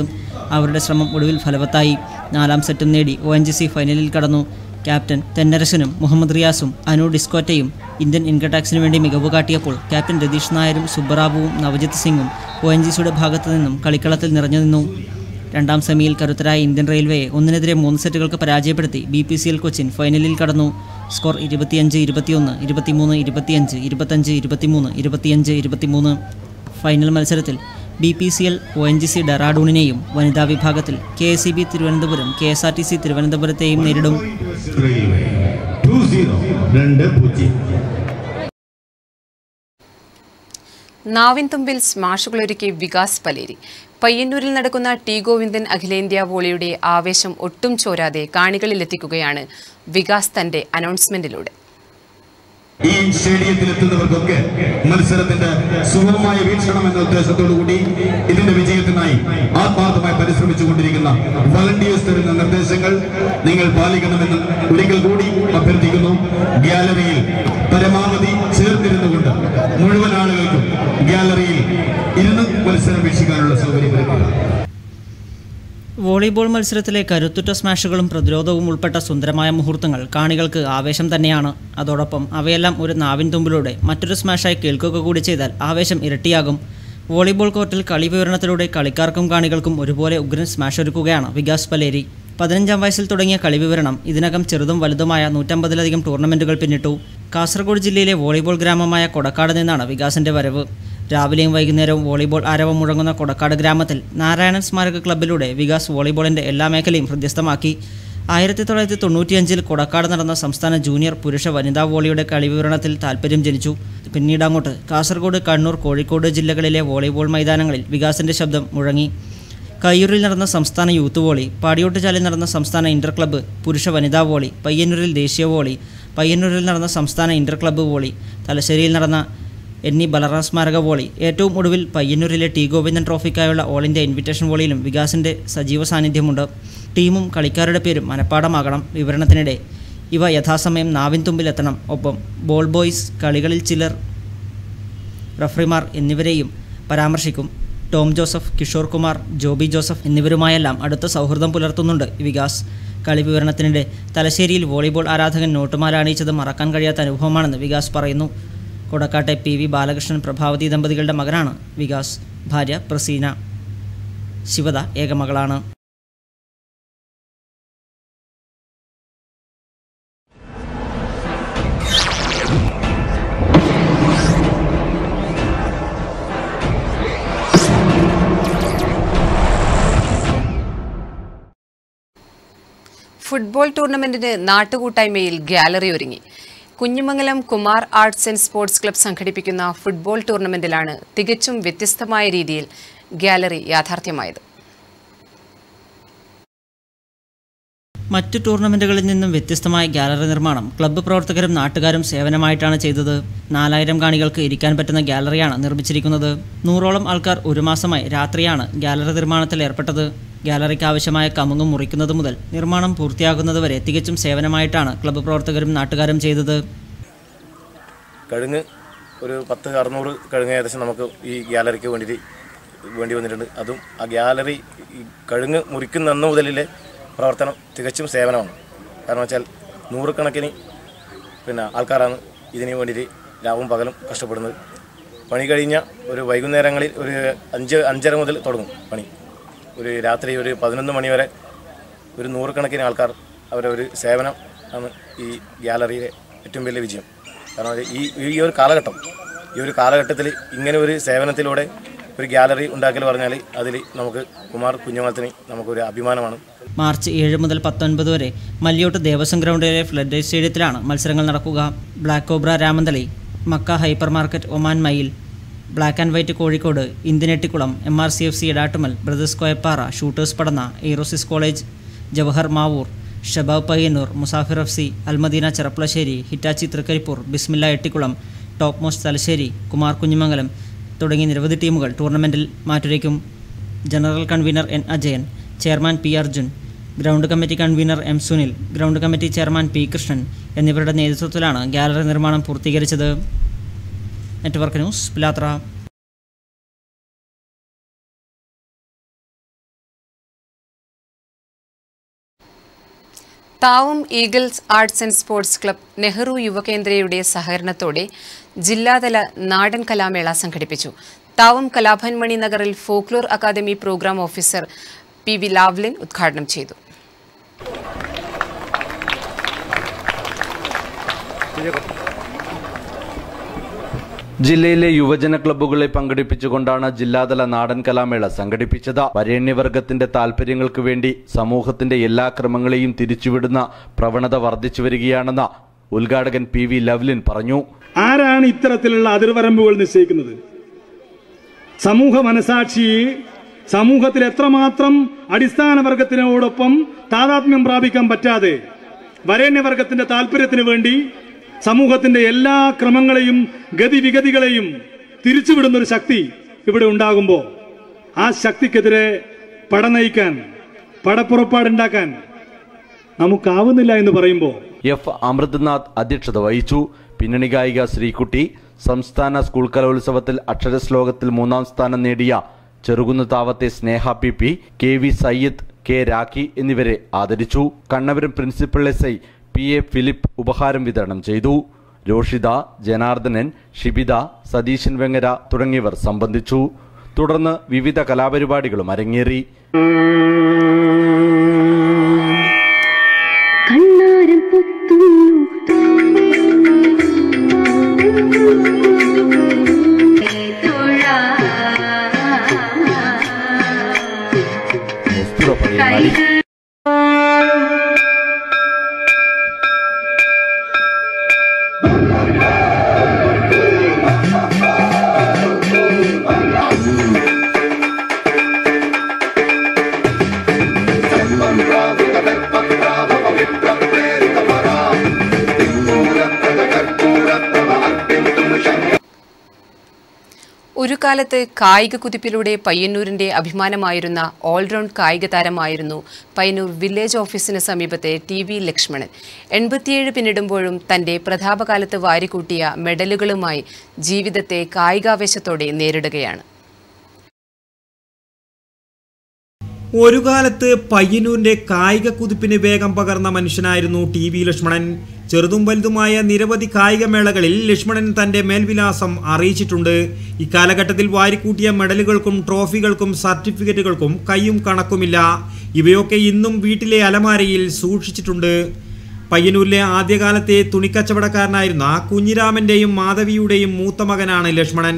അവരുടെ ശ്രമം ഒടുവിൽ ഫലവത്തായി. നാലാം സെറ്റും നേടി ONGC ഫൈനലിൽ കടന്നു. ക്യാപ്റ്റൻ തെന്നരശനും മുഹമ്മദ് റിയാസും അനു ഡിസ്കോറ്റയും ഇന്ത്യൻ ഇൻകം ടാക്സിന് വേണ്ടി മികവ് കാട്ടിയപ്പോൾ ക്യാപ്റ്റൻ രതീഷ് നായരും സുബ്ബറാബുവും നവജിത് സിംഗും ONGCയുടെ ഭാഗത്തു നിന്നും കളിക്കളത്തിൽ നിറഞ്ഞു നിന്നു. രണ്ടാം സെമിയിൽ കരുത്തരായ ഇന്ത്യൻ റെയിൽവേയെ 1-3 സെറ്റുകൾക്ക് പരാജയപ്പെടുത്തി BPCL കൊച്ചിൻ ഫൈനലിൽ കടന്നു. സ്കോർ 25-21, 23-25, 25-23, 25-23. ഫൈനൽ മത്സരത്തിൽ BPCL ONGC ഡെറാഡൂണിനെയും വനിതാ വിഭാഗത്തിൽ KSEB തിരുവനന്തപുരം KSRTC തിരുവനന്തപുരത്തെയും നേരിടും. നാവിൻതുമ്പിൽ സ്മാഷുകളൊരുക്കി വികാസ് പലേരി. പയ്യന്നൂരിൽ നടക്കുന്ന ടി ഗോവിന്ദൻ അഖിലേന്ത്യാ വോളിയുടെ ആവേശം ഒട്ടും ചോരാതെ കാണികളിലെത്തിക്കുകയാണ് വികാസ് തന്റെ അനൗൺസ്മെന്റിലൂടെ. ഈ സ്റ്റേഡിയത്തിലെത്തുന്നവർക്കൊക്കെ മത്സരത്തിന്റെ സുഗമമായ വീക്ഷണം എന്ന ഉദ്ദേശത്തോടുകൂടി ഇതിന്റെ വിജയത്തിനായി ആത്മാർത്ഥമായി പരിശ്രമിച്ചുകൊണ്ടിരിക്കുന്ന വളണ്ടിയേഴ്സ് തരുന്ന നിർദ്ദേശങ്ങൾ നിങ്ങൾ പാലിക്കണമെന്ന് ഒരിക്കൽ കൂടി അഭ്യർത്ഥിക്കുന്നു. ഗ്യാലറിയിൽ പരമാവധി ചേർന്നിരുന്നുകൊണ്ട് മുഴുവൻ ആളുകൾക്കും ഗ്യാലറിയിൽ ഇരുന്ന് മത്സരം വീക്ഷിക്കാനുള്ള സൗകര്യം ഒരുക്കുക. വോളിബോൾ മത്സരത്തിലെ കരുത്തുറ്റ സ്മാഷുകളും പ്രതിരോധവും ഉൾപ്പെട്ട സുന്ദരമായ മുഹൂർത്തങ്ങൾ കാണികൾക്ക് ആവേശം തന്നെയാണ്. അതോടൊപ്പം അവയെല്ലാം ഒരു നാവിൻ തുമ്പിലൂടെ മറ്റൊരു സ്മാഷായി കേൾക്കുക കൂടി ചെയ്താൽ ആവേശം ഇരട്ടിയാകും. വോളിബോൾ കോർട്ടിൽ കളി വിവരണത്തിലൂടെ കളിക്കാർക്കും കാണികൾക്കും ഒരുപോലെ ഉഗ്രൻ സ്മാഷ് ഒരുക്കുകയാണ് വികാസ് പലേരി. 15-ാം വയസ്സിൽ തുടങ്ങിയ കളി വിവരണം ഇതിനകം ചെറുതും വലുതുമായ 150-ലധികം ടൂർണമെന്റുകൾ പിന്നിട്ടു. കാസർഗോഡ് ജില്ലയിലെ വോളിബോൾ ഗ്രാമമായ കൊടക്കാട് നിന്നാണ് വികാസിന്റെ വരവ്. രാവിലെയും വൈകുന്നേരവും വോളിബോൾ ആരവം മുഴങ്ങുന്ന കൊടക്കാട് ഗ്രാമത്തിൽ നാരായണൻ സ്മാരക ക്ലബ്ബിലൂടെ വികാസ് വോളിബോളിന്റെ എല്ലാ മേഖലയും ഹൃദ്യസ്ഥമാക്കി. 1995-ൽ കൊടക്കാട് നടന്ന സംസ്ഥാന ജൂനിയർ പുരുഷ വനിതാ വോളിയുടെ കളിവിവരണത്തിൽ താൽപ്പര്യം ജനിച്ചു. പിന്നീട് അങ്ങോട്ട് കാസർഗോഡ്, കണ്ണൂർ, കോഴിക്കോട് ജില്ലകളിലെ വോളിബോൾ മൈതാനങ്ങളിൽ വികാസിന്റെ ശബ്ദം മുഴങ്ങി. കയ്യൂരിൽ നടന്ന സംസ്ഥാന യൂത്ത് വോളി, പാടിയോട്ടുചാലിൽ നടന്ന സംസ്ഥാന ഇന്റർ ക്ലബ്ബ് പുരുഷ വനിതാ വോളി, പയ്യന്നൂരിൽ ദേശീയ വോളി, പയ്യന്നൂരിൽ നടന്ന സംസ്ഥാന ഇന്റർ ക്ലബ്ബ് വോളി, തലശ്ശേരിയിൽ നടന്ന NE ബലറാം സ്മാരക വോളി, ഏറ്റവും ഒടുവിൽ പയ്യന്നൂരിലെ ടി ഗോവിന്ദൻ ട്രോഫിക്കായുള്ള ഓൾ ഇന്ത്യ ഇൻവിറ്റേഷൻ വോളിയിലും വികാസിന്റെ സജീവ സാന്നിധ്യമുണ്ട്. ടീമും കളിക്കാരുടെ പേരും മനഃപ്പാടമാകണം. വിവരണത്തിനിടെ ഇവ യഥാസമയം നാവിൻ തുമ്പിലെത്തണം. ഒപ്പം ബോൾ ബോയ്സ്, കളികളിൽ ചിലർ, റഫറിമാർ എന്നിവരെയും പരാമർശിക്കും. ടോം ജോസഫ്, കിഷോർ കുമാർ, ജോബി ജോസഫ് എന്നിവരുമായെല്ലാം അടുത്ത സൗഹൃദം പുലർത്തുന്നുണ്ട് വികാസ്. കളി വിവരണത്തിനിടെ തലശ്ശേരിയിൽ വോളിബോൾ ആരാധകൻ നോട്ടുമാല അണിയിച്ചത് മറക്കാൻ കഴിയാത്ത അനുഭവമാണെന്ന് വികാസ് പറയുന്നു. കൊടക്കാട്ടെ PV ബാലകൃഷ്ണൻ പ്രഭാവതി ദമ്പതികളുടെ മകനാണ് വികാസ്. ഭാര്യ പ്രസീന. ശിവദ ഏകമകളാണ്. ഫുട്ബോൾ ടൂർണമെന്റിന് നാട്ടുകൂട്ടായ്മയിൽ ഗ്യാലറി ഒരുങ്ങി. Kunhimangalam Kumar arts and sports club സംഘടിപ്പിക്കുന്ന ഫുട്ബോൾ ടൂർണമെന്റിലാണ് തികച്ചും വ്യത്യസ്തമായ രീതിയിൽ ഗ്യാലറി യാഥാർത്ഥ്യമായത്. മറ്റു ടൂർണമെന്റുകളിൽ നിന്നും വ്യത്യസ്തമായ ഗ്യാലറി നിർമ്മാണം ക്ലബ്ബ് പ്രവർത്തകരും നാട്ടുകാരും സേവനമായിട്ടാണ് ചെയ്തത്. 4000 കാണികൾക്ക് ഇരിക്കാൻ പറ്റുന്ന ഗ്യാലറിയാണ് നിർമ്മിച്ചിരിക്കുന്നത്. 100ഓളം ആൾക്കാർ ഒരു മാസമായി രാത്രിയാണ് ഗ്യാലറി നിർമ്മാണത്തിൽ ഏർപ്പെട്ടത്. ഗ്യാലറിക്ക് ആവശ്യമായ കമുങ്ങ് മുറിക്കുന്നത് മുതൽ നിർമ്മാണം പൂർത്തിയാകുന്നതുവരെ തികച്ചും സേവനമായിട്ടാണ് ക്ലബ്ബ് പ്രവർത്തകരും നാട്ടുകാരും ചെയ്തത്. കഴുങ്ങ് ഒരു 10-600 കഴുങ്ങ് ഏകദേശം നമുക്ക് ഈ ഗ്യാലറിക്ക് വേണ്ടി വന്നിട്ടുണ്ട്. അതും ആ ഗ്യാലറി കഴുങ്ങ് മുറിക്കുന്ന അന്ന് മുതലിലെ പ്രവർത്തനം തികച്ചും സേവനമാണ്. കാരണം വെച്ചാൽ 100 കണക്കിന് ആൾക്കാരാണ് ഇതിന് വേണ്ടിയിട്ട് രാവും പകലും കഷ്ടപ്പെടുന്നത്. പണി കഴിഞ്ഞ ഒരു വൈകുന്നേരങ്ങളിൽ ഒരു 5-5:30 മുതൽ തുടങ്ങും പണി. ഒരു രാത്രി ഒരു 11 മണി വരെ ഒരു 100 കണക്കിന് ആൾക്കാർ അവരുടെ ഒരു സേവനം ആണ് ഈ ഗ്യാലറിയിലെ ഏറ്റവും വലിയ വിജയം. കാരണം ഈ ഒരു കാലഘട്ടത്തിൽ ഇങ്ങനെ ഒരു സേവനത്തിലൂടെ ഒരു ഗ്യാലറി ഉണ്ടാക്കൽ പറഞ്ഞാൽ അതിൽ നമുക്ക് കുമാർ കുഞ്ഞുമത്തിന് നമുക്കൊരു അഭിമാനമാണ്. മാർച്ച് 7 മുതൽ 19 വരെ മല്യോട്ട് ദേവസ്വം ഗ്രൗണ്ടിലെ ഫ്ലഡ് സ്റ്റേഡിയത്തിലാണ് മത്സരങ്ങൾ നടക്കുക. Black cobra Ramanthali, Makkah hyper market Oman Mayil, black and white Kozhikode, ഇന്ത്യനെട്ടിക്കുളം, MRCFC Edattumal, brothers Koyappara, shooters Padanna, എയ്റോസിസ് college, Jawahar Mavoor, Shabab Payyanur, Musafir FC, Almadina Cherpulassery, Hitachi Thrikaripur, Bismilla Ettikulam, top most Thalassery, Kumar Kunhimangalam തുടങ്ങി നിരവധി ടീമുകൾ ടൂർണമെൻറ്റിൽ മാറ്റുരയ്ക്കും. General convener N Ajayan, chairman P Arjun, ground committee convener M Sunil, ground committee chairman P Krishnan എന്നിവരുടെ നേതൃത്വത്തിലാണ് ഗ്യാലറി നിർമ്മാണം പൂർത്തീകരിച്ചത്. Network news, Pilathara. Thavam eagles arts and sports club Nehru യുവകേന്ദ്രയുടെ സഹകരണത്തോടെ ജില്ലാതല നാടൻ കലാമേള സംഘടിപ്പിച്ചു. താവും കലാഭവൻ മണി നഗറിൽ folklore academy programme officer PV Lavlin ഉദ്ഘാടനം ചെയ്തു. ജില്ലയിലെ യുവജന ക്ലബ്ബുകളെ പങ്കെടുപ്പിച്ചുകൊണ്ടാണ് ജില്ലാതല നാടൻ കലാമേള സംഘടിപ്പിച്ചത്. വരേണ്യവർഗത്തിന്റെ താൽപര്യങ്ങൾക്ക് വേണ്ടി സമൂഹത്തിന്റെ എല്ലാ ക്രമങ്ങളെയും തിരിച്ചുവിടുന്ന പ്രവണത വർദ്ധിച്ചു വരികയാണെന്ന് ഉദ്ഘാടകൻ PV ലവ്ലിൻ പറഞ്ഞു. ആരാണ് ഇത്തരത്തിലുള്ള അതിർവരമ്പുകൾ നിശ്ചയിക്കുന്നത്? സമൂഹ മനസാക്ഷിയെ സമൂഹത്തിൽ എത്രമാത്രം അടിസ്ഥാന വർഗത്തിനോടൊപ്പം താതാത്മ്യം പ്രാപിക്കാൻ പറ്റാതെ വരേണ്യവർഗത്തിന്റെ താല്പര്യത്തിന് വേണ്ടി സമൂഹത്തിന്റെ എല്ലാ ക്രമങ്ങളെയും ഗതിവിഗതികളെയും തിരിച്ചുവിടുന്ന ഒരു ശക്തി ഇവിടെ ഉണ്ടാകുമ്പോൾ ആ ശക്തിക്കെതിരെ പടനയിക്കാൻ പടപ്പുറപ്പാടുണ്ടാക്കാൻ നമുക്കാവുന്നില്ല എന്ന് പറയുമ്പോൾ എഫ് അമൃത്നാഥ് അധ്യക്ഷത വഹിച്ചു. പിന്നണി ഗായിക ശ്രീകുട്ടി, സംസ്ഥാന സ്കൂൾ കലോത്സവത്തിൽ അക്ഷരശ്ലോകത്തിൽ 3ാം സ്ഥാനം നേടിയ ചെറുകുന്ന് താവത്തെ സ്നേഹ PP, KV Sayyid, K Rakhi എന്നിവരെ ആദരിച്ചു. Kannapuram principal SI PA Philip ഉപഹാരം വിതരണം ചെയ്തു. രോഷിത, ജനാർദ്ദനൻ, ഷിബിത, സതീശൻ വെങ്ങര തുടങ്ങിയവർ സംബന്ധിച്ചു. തുടർന്ന് വിവിധ കലാപരിപാടികളും അരങ്ങേറി. ഒരു കാലത്ത് കായിക കുതിപ്പിലൂടെ പയ്യന്നൂരിന്റെ അഭിമാനമായിരുന്ന ഓൾറൗണ്ട് കായിക താരമായിരുന്നു പയ്യന്നൂർ വില്ലേജ് ഓഫീസിന് സമീപത്തെ TV ലക്ഷ്മണൻ. 87 പിന്നിടുമ്പോഴും തന്റെ പ്രതാപകാലത്ത് വാരിക്കൂട്ടിയ മെഡലുകളുമായി ജീവിതത്തെ കായികാവേശത്തോടെ നേരിടുകയാണ്. ഒരു കാലത്ത് പയ്യന്നൂരിന്റെ കായിക കുതിപ്പിന് വേഗം പകർന്ന മനുഷ്യനായിരുന്നു TV ലക്ഷ്മണൻ. ചെറുതും വലുതുമായ നിരവധി കായികമേളകളിൽ ലക്ഷ്മണൻ തന്റെ മേൽവിലാസം അറിയിച്ചിട്ടുണ്ട്. ഇക്കാലഘട്ടത്തിൽ വാരിക്കൂട്ടിയ മെഡലുകൾക്കും ട്രോഫികൾക്കും സർട്ടിഫിക്കറ്റുകൾക്കും കയ്യും കണക്കുമില്ല. ഇവയൊക്കെ ഇന്നും വീട്ടിലെ അലമാരയിൽ സൂക്ഷിച്ചിട്ടുണ്ട്. പയ്യന്നൂരിലെ ആദ്യകാലത്തെ തുണിക്കച്ചവടക്കാരനായിരുന്ന കുഞ്ഞിരാമന്റെയും മാധവിയുടെയും മൂത്ത മകനാണ് ലക്ഷ്മണൻ.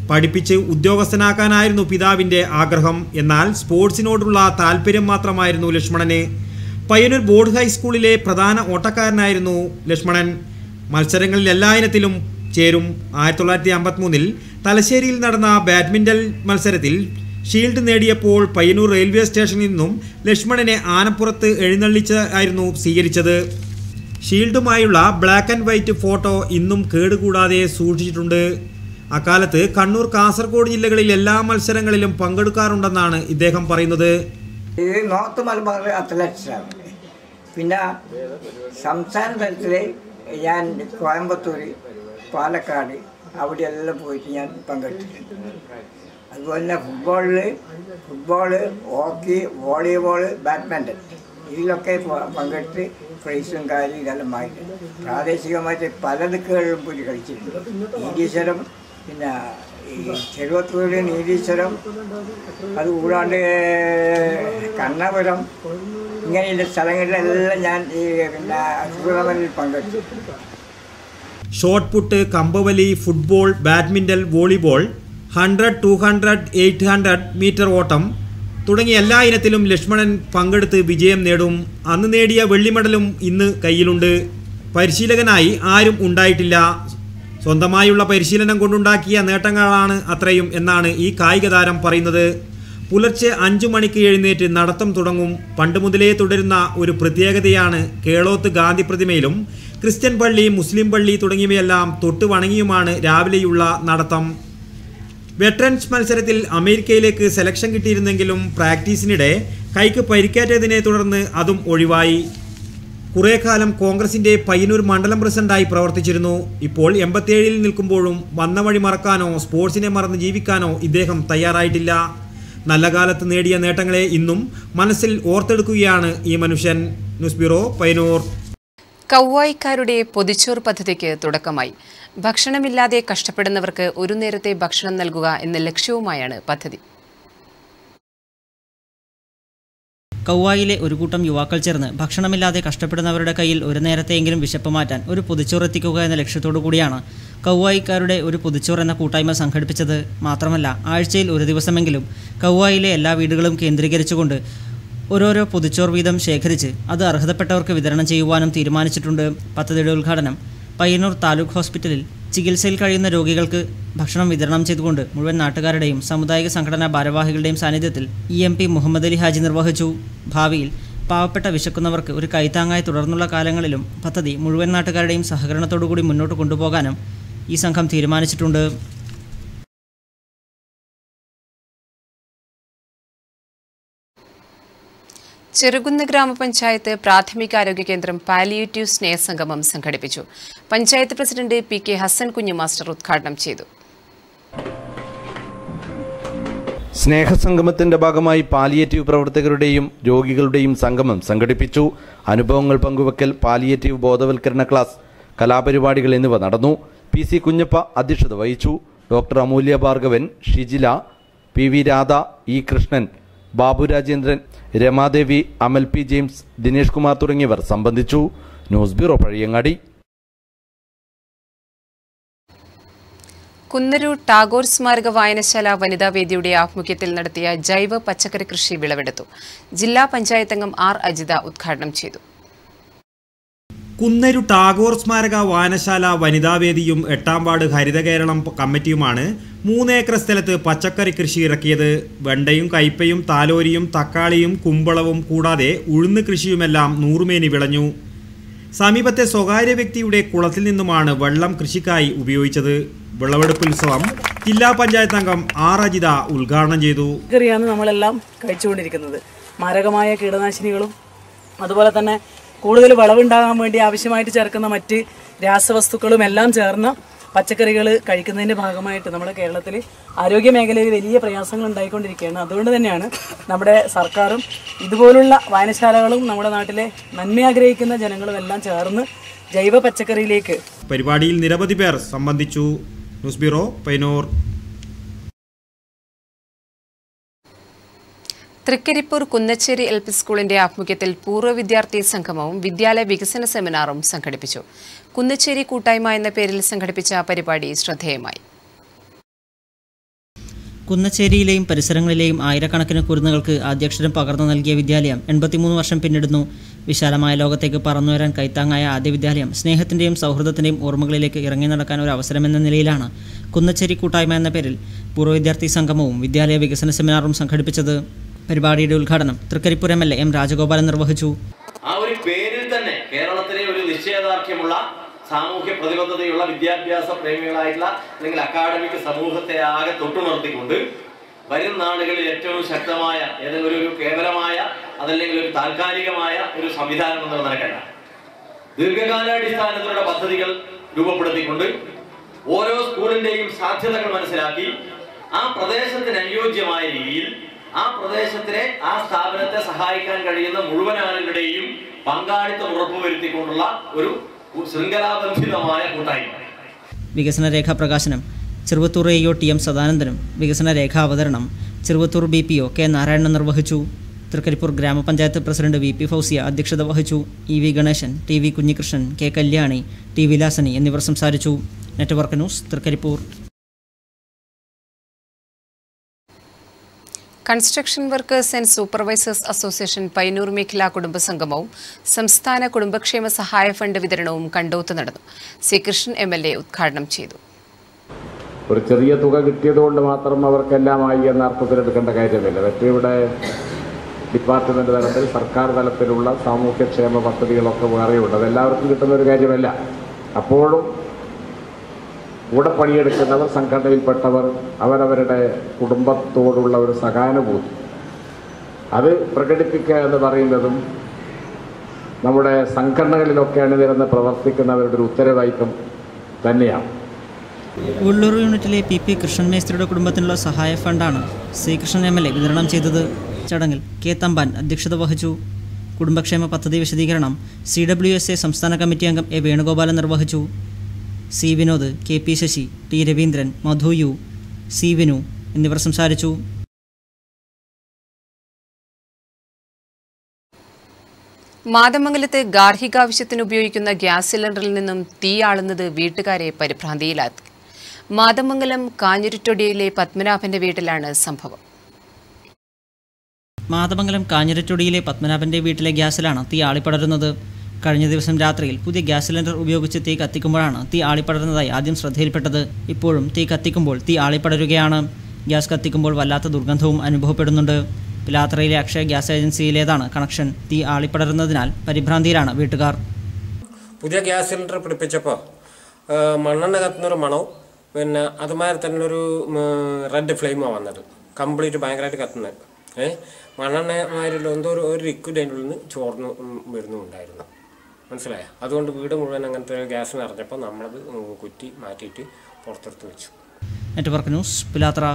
പഠിപ്പിച്ച് ഉദ്യോഗസ്ഥനാക്കാനായിരുന്നു പിതാവിന്റെ ആഗ്രഹം. എന്നാൽ സ്പോർട്സിനോടുള്ള താല്പര്യം മാത്രമായിരുന്നു ലക്ഷ്മണന്. പയ്യന്നൂർ ബോർഡ് ഹൈസ്കൂളിലെ പ്രധാന ഓട്ടക്കാരനായിരുന്നു ലക്ഷ്മണൻ. മത്സരങ്ങളിൽ എല്ലാ ഇനത്തിലും ചേരും. 1953 തലശ്ശേരിയിൽ നടന്ന ബാഡ്മിന്റൺ മത്സരത്തിൽ ഷീൽഡ് നേടിയപ്പോൾ പയ്യന്നൂർ റെയിൽവേ സ്റ്റേഷനിൽ നിന്നും ലക്ഷ്മണനെ ആനപ്പുറത്ത് എഴുന്നള്ളിച്ചായിരുന്നു സ്വീകരിച്ചത്. ഷീൽഡുമായുള്ള ബ്ലാക്ക് ആൻഡ് വൈറ്റ് ഫോട്ടോ ഇന്നും കേടുകൂടാതെ സൂക്ഷിച്ചിട്ടുണ്ട്. അക്കാലത്ത് കണ്ണൂർ, കാസർഗോഡ് ജില്ലകളിൽ എല്ലാ മത്സരങ്ങളിലും പങ്കെടുക്കാറുണ്ടെന്നാണ് ഇദ്ദേഹം പറയുന്നത്. ഇത് നോർത്ത് മലബാർ അത്ലറ്റ്സാണ്. പിന്നെ സംസ്ഥാന തലത്തിൽ ഞാൻ കോയമ്പത്തൂർ, പാലക്കാട് അവിടെയെല്ലാം പോയിട്ട് ഞാൻ പങ്കെടുത്തിട്ടുണ്ട്. അതുപോലെ തന്നെ ഫുട്ബോള്, ഹോക്കി, വോളിബോള്, ബാഡ്മിൻ്റൺ ഇതിലൊക്കെ പങ്കെടുത്ത് പ്രൈസും കാര്യം ഇതെല്ലാം വാങ്ങിയിട്ടുണ്ട്. പ്രാദേശികമായിട്ട് പല ദിക്കുകളിലും പോയി കളിച്ചിട്ടുണ്ട്. നീതീശ്വരം, പിന്നെ ഈ ചെറുവത്തൂർ നീതീശ്വരം, അതുകൂടാണ്ട് കണ്ണപുരം, ഇങ്ങനെയുള്ള സ്ഥലങ്ങളിലെല്ലാം ഞാൻ ഈ പിന്നെ ടൂർണമെന്റിൽ പങ്കെടുത്തു. ഷോട്ട് പുട്ട്, കമ്പവലി, ഫുട്ബോൾ, ബാഡ്മിന്റൺ, വോളിബോൾ, 100, 200, 800 മീറ്റർ ഓട്ടം തുടങ്ങിയ എല്ലാ ഇനത്തിലും ലക്ഷ്മണൻ പങ്കെടുത്ത് വിജയം നേടും. അന്ന് നേടിയ വെള്ളി മെഡലും ഇന്ന് കയ്യിലുണ്ട്. പരിശീലകനായി ആരും ഉണ്ടായിട്ടില്ല. സ്വന്തമായുള്ള പരിശീലനം കൊണ്ടുണ്ടാക്കിയ നേട്ടങ്ങളാണ് അത്രയും എന്നാണ് ഈ കായിക താരം പറയുന്നത്. പുലർച്ചെ 5 മണിക്ക് എഴുന്നേറ്റ് നടത്തം തുടങ്ങും. പണ്ട് മുതലേ തുടരുന്ന ഒരു പ്രത്യേകതയാണ് കേളോത്ത് ഗാന്ധി പ്രതിമയിലും ക്രിസ്ത്യൻ പള്ളി, മുസ്ലിം പള്ളി തുടങ്ങിയവയെല്ലാം തൊട്ട് വണങ്ങിയുമാണ് രാവിലെയുള്ള നടത്തം. വെറ്ററൻസ് മത്സരത്തിൽ അമേരിക്കയിലേക്ക് സെലക്ഷൻ കിട്ടിയിരുന്നെങ്കിലും പ്രാക്ടീസിനിടെ കൈക്ക് പരിക്കേറ്റതിനെ തുടർന്ന് അതും ഒഴിവായി. കുറേ കാലം കോൺഗ്രസിന്റെ പയ്യന്നൂർ മണ്ഡലം പ്രസിഡന്റായി പ്രവർത്തിച്ചിരുന്നു. ഇപ്പോൾ 87 നിൽക്കുമ്പോഴും വന്ന വഴി മറക്കാനോ സ്പോർട്സിനെ മറന്ന് ജീവിക്കാനോ ഇദ്ദേഹം തയ്യാറായിട്ടില്ല. നല്ല കാലത്ത് നേടിയ നേട്ടങ്ങളെ ഇന്നും മനസ്സിൽ ഓർത്തെടുക്കുകയാണ് ഈ മനുഷ്യൻ. News bureau, Payyanur. കൗവായിക്കാരുടെ പൊതിച്ചോറ് പദ്ധതിക്ക് തുടക്കമായി. ഭക്ഷണമില്ലാതെ കഷ്ടപ്പെടുന്നവർക്ക് ഒരു നേരത്തെ ഭക്ഷണം നൽകുക എന്ന ലക്ഷ്യവുമായാണ് പദ്ധതി. കൗവായിലെ ഒരു കൂട്ടം യുവാക്കൾ ചേർന്ന് ഭക്ഷണമില്ലാതെ കഷ്ടപ്പെടുന്നവരുടെ കയ്യിൽ ഒരു നേരത്തെയെങ്കിലും വിശപ്പ് മാറ്റാൻ ഒരു പൊതിച്ചോറ് എത്തിക്കുക എന്ന ലക്ഷ്യത്തോടു കൂടിയാണ് കൗവായിക്കാരുടെ ഒരു പൊതിച്ചോറ് എന്ന കൂട്ടായ്മ സംഘടിപ്പിച്ചത്. മാത്രമല്ല, ആഴ്ചയിൽ ഒരു ദിവസമെങ്കിലും കൗവായിലെ എല്ലാ വീടുകളും കേന്ദ്രീകരിച്ചുകൊണ്ട് ഓരോരോ പൊതിച്ചോറ് വീതം ശേഖരിച്ച് അത് അർഹതപ്പെട്ടവർക്ക് വിതരണം ചെയ്യുവാനും തീരുമാനിച്ചിട്ടുണ്ട്. പദ്ധതിയുടെ ഉദ്ഘാടനം പയ്യന്നൂർ താലൂക്ക് ഹോസ്പിറ്റലിൽ ചികിത്സയിൽ കഴിയുന്ന രോഗികൾക്ക് ഭക്ഷണം വിതരണം ചെയ്തുകൊണ്ട് മുഴുവൻ നാട്ടുകാരുടെയും സാമുദായിക സംഘടനാ ഭാരവാഹികളുടെയും സാന്നിധ്യത്തിൽ EMP മുഹമ്മദ് അലി ഹാജി നിർവഹിച്ചു. ഭാവിയിൽ പാവപ്പെട്ട വിശക്കുന്നവർക്ക് ഒരു കൈത്താങ്ങായി തുടർന്നുള്ള കാലങ്ങളിലും പദ്ധതി മുഴുവൻ നാട്ടുകാരുടെയും സഹകരണത്തോടുകൂടി മുന്നോട്ട് കൊണ്ടുപോകാനും ഈ സംഘം തീരുമാനിച്ചിട്ടുണ്ട്. ചെറുകുന്ന് ഗ്രാമപഞ്ചായത്ത് പ്രാഥമികാരോഗ്യ കേന്ദ്രം പാലിയേറ്റീവ് സ്നേഹസംഗമം സംഘടിപ്പിച്ചു. പഞ്ചായത്ത് പ്രസിഡന്റ് PK ഹസൻ കുഞ്ഞു മാസ്റ്റർ ഉദ്ഘാടനം ചെയ്തു. സ്നേഹസംഗമത്തിന്റെ ഭാഗമായി പാലിയേറ്റീവ് പ്രവർത്തകരുടെയും രോഗികളുടെയും സംഗമം സംഘടിപ്പിച്ചു. അനുഭവങ്ങൾ പങ്കുവെക്കൽ, പാലിയേറ്റീവ് ബോധവൽക്കരണ ക്ലാസ്, കലാപരിപാടികൾ എന്നിവ നടന്നു. PC കുഞ്ഞപ്പ അധ്യക്ഷത വഹിച്ചു. Doctor Amoolya Bhargavan, Shijila, PV Radha, E Krishnan, Babu Rajendran, Ramadevi, Amal P James, Dinesh Kumar തുടങ്ങിയവർ സംബന്ധിച്ചു. News bureau Pazhayangadi. കുന്നരൂർ ടാഗോർ സ്മാരക വായനശാല വനിതാവേദിയുടെ ആഭിമുഖ്യത്തിൽ നടത്തിയ ജൈവ പച്ചക്കറി കൃഷി വിളവെടുത്തു. ജില്ലാ പഞ്ചായത്ത് അംഗം R അജിത ഉദ്ഘാടനം ചെയ്തു. കുന്നരു ടാഗോർ സ്മാരക വായനശാല വനിതാവേദിയും 8ാം വാർഡ് ഹരിത കേരളം കമ്മിറ്റിയുമാണ് 3 ഏക്കർ സ്ഥലത്ത് പച്ചക്കറി കൃഷി ഇറക്കിയത്. വെണ്ടയും കയ്പയും താലോരിയും തക്കാളിയും കുമ്പളവും കൂടാതെ ഉഴുന്ന് കൃഷിയുമെല്ലാം 100 മേനി വിളഞ്ഞു. സമീപത്തെ സ്വകാര്യ വ്യക്തിയുടെ കുളത്തിൽ നിന്നുമാണ് വെള്ളം കൃഷിക്കായി ഉപയോഗിച്ചത്. വിളവെടുപ്പുത്സവം ജില്ലാ പഞ്ചായത്ത് അംഗം R അജിത ഉദ്ഘാടനം ചെയ്തു. നമ്മളെല്ലാം കഴിച്ചുകൊണ്ടിരിക്കുന്നത് മാരകമായ കീടനാശിനികളും അതുപോലെ തന്നെ കൂടുതൽ വിളവുണ്ടാകാൻ വേണ്ടി ആവശ്യമായിട്ട് ചേർക്കുന്ന മറ്റ് രാസവസ്തുക്കളും എല്ലാം ചേർന്ന പച്ചക്കറികൾ കഴിക്കുന്നതിൻ്റെ ഭാഗമായിട്ട് നമ്മുടെ കേരളത്തിൽ ആരോഗ്യ മേഖലയിൽ വലിയ പ്രയാസങ്ങൾ ഉണ്ടായിക്കൊണ്ടിരിക്കുകയാണ്. അതുകൊണ്ട് തന്നെയാണ് നമ്മുടെ സർക്കാരും ഇതുപോലുള്ള വായനശാലകളും നമ്മുടെ നാട്ടിലെ നന്മ ആഗ്രഹിക്കുന്ന ജനങ്ങളും എല്ലാം ചേർന്ന് ജൈവ പച്ചക്കറിയിലേക്ക്. പരിപാടിയിൽ നിരവധി പേർ സംബന്ധിച്ചു. News bureau Payyanur. Thrikaripur Kunnacheri LP സ്കൂളിന്റെ ആഭിമുഖ്യത്തിൽ പൂർവ്വ വിദ്യാർത്ഥി സംഗമവും വിദ്യാലയ വികസന സെമിനാറും സംഘടിപ്പിച്ചു. കുന്നച്ചേരി കൂട്ടായ്മ എന്ന പേരിൽ സംഘടിപ്പിച്ച പരിപാടി ശ്രദ്ധേയമായി. കുന്നച്ചേരിയിലെയും പരിസരങ്ങളിലെയും ആയിരക്കണക്കിന് കുരുന്നുകൾക്ക് ആദ്യാക്ഷരം പകർന്നു നൽകിയ വിദ്യാലയം 83 വർഷം പിന്നിടുന്നു. വിശാലമായ ലോകത്തേക്ക് പറന്നുവരാൻ കൈത്താങ്ങായ ആദ്യ വിദ്യാലയം സ്നേഹത്തിൻ്റെയും സൗഹൃദത്തിൻ്റെയും ഓർമ്മകളിലേക്ക് ഇറങ്ങി നടക്കാൻ ഒരു അവസരമെന്ന നിലയിലാണ് കുന്നച്ചേരി കൂട്ടായ്മ എന്ന പേരിൽ പൂർവ്വ വിദ്യാർത്ഥി സംഗമവും വിദ്യാലയ വികസന സെമിനാറും സംഘടിപ്പിച്ചത്. പരിപാടിയുടെ ഉദ്ഘാടനം തൃക്കരിപ്പൂർ MLA M രാജഗോപാലൻ നിർവഹിച്ചു. ആ ഒരു പേരിൽ തന്നെ കേരളത്തിലെ ഒരു നിശ്ചയദാർഢ്യമുള്ള സാമൂഹ്യ പ്രതിബദ്ധതയുള്ള വിദ്യാഭ്യാസ പ്രേമികളായിട്ടുള്ള അല്ലെങ്കിൽ അക്കാഡമിക് സമൂഹത്തെ ആകെ തൊട്ടുണർത്തിക്കൊണ്ട് വരും നാളുകളിൽ ഏറ്റവും ശക്തമായ ഏതെങ്കിലും ഒരു കേവലമായ അതല്ലെങ്കിൽ ഒരു താൽക്കാലികമായ ഒരു സംവിധാനം എന്നുള്ള നിലക്കല്ല, ദീർഘകാലാടിസ്ഥാനത്തിലുള്ള പദ്ധതികൾ രൂപപ്പെടുത്തിക്കൊണ്ട് ഓരോ സ്കൂളിന്റെയും സാധ്യതകൾ മനസ്സിലാക്കി ആ പ്രദേശത്തിന് അനുയോജ്യമായ രീതിയിൽ ആ പ്രദേശത്തിലെ ആ സ്ഥാപനത്തെ സഹായിക്കാൻ കഴിയുന്ന മുഴുവൻ ആളുകളുടെയും പങ്കാളിത്തം ഉറപ്പുവരുത്തിക്കൊണ്ടുള്ള ഒരു ശൃംഖലാബന്ധിതമായ കൂട്ടായ്മ. വികസന രേഖാ പ്രകാശനം ചെറുവത്തൂർ AO TM സദാനന്ദനും വികസന രേഖാ അവതരണം ചെറുവത്തൂർ BPO K നാരായണൻ നിർവഹിച്ചു. തൃക്കരിപ്പൂർ ഗ്രാമപഞ്ചായത്ത് പ്രസിഡന്റ് VP ഫൗസിയ അധ്യക്ഷത വഹിച്ചു. EV Ganesan, TV Kunhikrishnan, K Kalyani, T Vilasini എന്നിവർ സംസാരിച്ചു. Network news Trikaripur. Construction workers and supervisors association Payyanur മേഖലാ കുടുംബസംഗമവും സംസ്ഥാന കുടുംബക്ഷേമ സഹായ ഫണ്ട് വിതരണവും കണ്ടോത്ത് നടന്നു. C കൃഷ്ണൻ MLA ഉദ്ഘാടനം ചെയ്തു. ഒരു ചെറിയ തുക കിട്ടിയതുകൊണ്ട് മാത്രം അവർക്കെല്ലാമായി എന്ന അർത്ഥത്തിൽ എടുക്കേണ്ട കാര്യമില്ല. മറ്റേ ഇവിടെ ഡിപ്പാർട്ട്മെന്റ് തലത്തിൽ സർക്കാർ തലത്തിലുള്ള സാമൂഹ്യക്ഷേമ പദ്ധതികളൊക്കെ വേറെയുണ്ട്. അതെല്ലാവർക്കും കിട്ടുന്ന ഒരു കാര്യമല്ല. അപ്പോഴും കൂടെ പണിയെടുക്കുന്നവർ, സംഘടനയിൽപ്പെട്ടവർ അവരവരുടെ കുടുംബത്തോടുള്ള ഒരു സഹാനുഭൂതി അത് പ്രകടിപ്പിക്കുക എന്ന് പറയുന്നതും നമ്മുടെ സംഘടനകളിലൊക്കെ അണിനിരന്ന് പ്രവർത്തിക്കുന്നവരുടെ ഒരു ഉത്തരവാദിത്വം തന്നെയാണ്. ഉള്ളൂർ യൂണിറ്റിലെ PP കൃഷ്ണൻ മേസ്ത്രിയുടെ കുടുംബത്തിനുള്ള സഹായ ഫണ്ടാണ് C കൃഷ്ണൻ MLA വിതരണം ചെയ്തത്. ചടങ്ങിൽ K തമ്പാൻ അധ്യക്ഷത വഹിച്ചു. കുടുംബക്ഷേമ പദ്ധതി വിശദീകരണം CWSA സംസ്ഥാന കമ്മിറ്റി അംഗം A വേണുഗോപാലൻ നിർവഹിച്ചു. C Vinod, KP Sasi, T Raveendran, Madhu U, C Vinu എന്നിവർ സംസാരിച്ചു. മാതമംഗലത്ത് ഗാർഹികാവശ്യത്തിന് ഉപയോഗിക്കുന്ന ഗ്യാസ് സിലിണ്ടറിൽ നിന്നും തീയാളുന്നത് വീട്ടുകാരെ പരിഭ്രാന്തിയിലാക്കി. മാതമംഗലം കാഞ്ഞിരട്ടൊടിയിലെ പത്മനാഭന്റെ വീട്ടിലാണ് സംഭവം. മാതമംഗലം കാഞ്ഞിരട്ടൊടിയിലെ പത്മനാഭന്റെ വീട്ടിലെ ഗ്യാസിലാണ് തീ ആളിപ്പടരുന്നത്. കഴിഞ്ഞ ദിവസം രാത്രിയിൽ പുതിയ ഗ്യാസ് സിലിണ്ടർ ഉപയോഗിച്ച് തീ കത്തിക്കുമ്പോഴാണ് തീ ആളിപ്പടരുന്നതായി ആദ്യം ശ്രദ്ധയിൽപ്പെട്ടത്. ഇപ്പോഴും തീ കത്തിക്കുമ്പോൾ തീ ആളിപ്പടരുകയാണ്. ഗ്യാസ് കത്തിക്കുമ്പോൾ വല്ലാത്ത ദുർഗന്ധവും അനുഭവപ്പെടുന്നുണ്ട്. പിലാത്തറയിലെ അക്ഷയ ഗ്യാസ് ഏജൻസിയിലേതാണ് കണക്ഷൻ. തീ ആളിപ്പടരുന്നതിനാൽ പരിഭ്രാന്തിയിലാണ് വീട്ടുകാർ. പുതിയ ഗ്യാസ് സിലിണ്ടർ പിടിപ്പിച്ചപ്പോൾ മണ്ണെണ്ണ കത്തുന്നൊരു മണവും പിന്നെ അതുമാതിരി തന്നെ ഒരു റെഡ് ഫ്ലെയിമാണ് വന്നത്. കംപ്ലീറ്റ് ഭയങ്കരമായിട്ട് കത്തുന്നത്. മണ്ണെണ്ണ മാതിരിയുള്ള എന്തോ ഒരു ലിക്വിഡ് അതിൻ്റെ ഉള്ളിൽ നിന്ന് ചോർന്ന് വരുന്നുണ്ടായിരുന്നു. മനസ്സിലായ? അതുകൊണ്ട് വീട് മുഴുവൻ അങ്ങനത്തെ ഗ്യാസ് നിറഞ്ഞപ്പോൾ നമ്മളത് കുറ്റി മാറ്റിയിട്ട് പുറത്തെടുത്ത് വെച്ചു. Network news, Pilathara.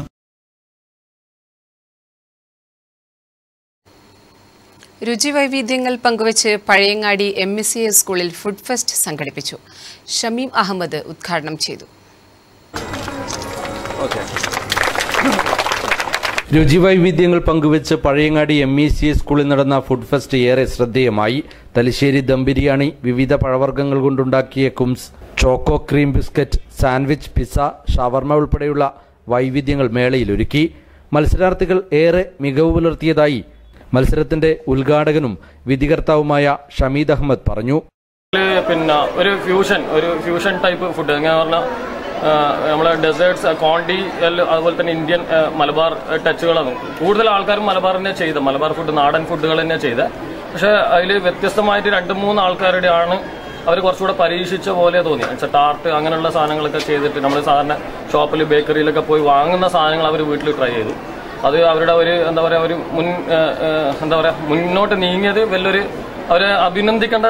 രുചിവൈവിധ്യങ്ങൾ പങ്കുവച്ച് പഴയങ്ങാടി MSCA സ്കൂളിൽ ഫുഡ് ഫെസ്റ്റ് സംഘടിപ്പിച്ചു. ഷമീം അഹമ്മദ് ഉദ്ഘാടനം ചെയ്തു. രുചിവൈവിധ്യങ്ങൾ പങ്കുവെച്ച് പഴയങ്ങാടി MSCA സ്കൂളിൽ നടന്ന ഫുഡ് ഫെസ്റ്റ് ഏറെ ശ്രദ്ധേയമായി. തലശ്ശേരി ദം ബിരിയാണി, വിവിധ പഴവർഗ്ഗങ്ങൾ കൊണ്ടുണ്ടാക്കിയ കുംസ്, choco cream biscuit, sandwich, pizza, shawarma ഉൾപ്പെടെയുള്ള വൈവിധ്യങ്ങൾ മേളയിലൊരുക്കി. മത്സരാർത്ഥികൾ ഏറെ മികവ് പുലർത്തിയതായി മത്സരത്തിന്റെ ഉദ്ഘാടകനും വിധികർത്താവുമായ ഷമീദ് അഹമ്മദ് പറഞ്ഞു. പിന്നെ ഒരു ഫ്യൂഷൻ ടൈപ്പ് ഫുഡ് എങ്ങനെ പറഞ്ഞാൽ നമ്മളെ ഡെസേർട്സ്, കോണ്ടി, അതുപോലെ തന്നെ ഇന്ത്യൻ മലബാർ ടച്ചുകളാണ് കൂടുതൽ ആൾക്കാരും മലബാർ ഫുഡ്, നാടൻ ഫുഡുകൾ തന്നെ ചെയ്ത്. പക്ഷെ അതിൽ വ്യത്യസ്തമായിട്ട് 2-3 ആൾക്കാരുടെയാണ് അവർ കുറച്ചുകൂടെ പരീക്ഷിച്ച പോലെ തോന്നി. ടാർട്ട് അങ്ങനെയുള്ള സാധനങ്ങളൊക്കെ ചെയ്തിട്ട് നമ്മൾ സാധാരണ ഷോപ്പിൽ ബേക്കറിയിലൊക്കെ പോയി വാങ്ങുന്ന സാധനങ്ങൾ അവർ വീട്ടിൽ ട്രൈ ചെയ്തു. അത് അവരുടെ ഒരു മുന്നോട്ട് നീങ്ങിയത് വലിയൊരു അവരെ അഭിനന്ദിക്കേണ്ട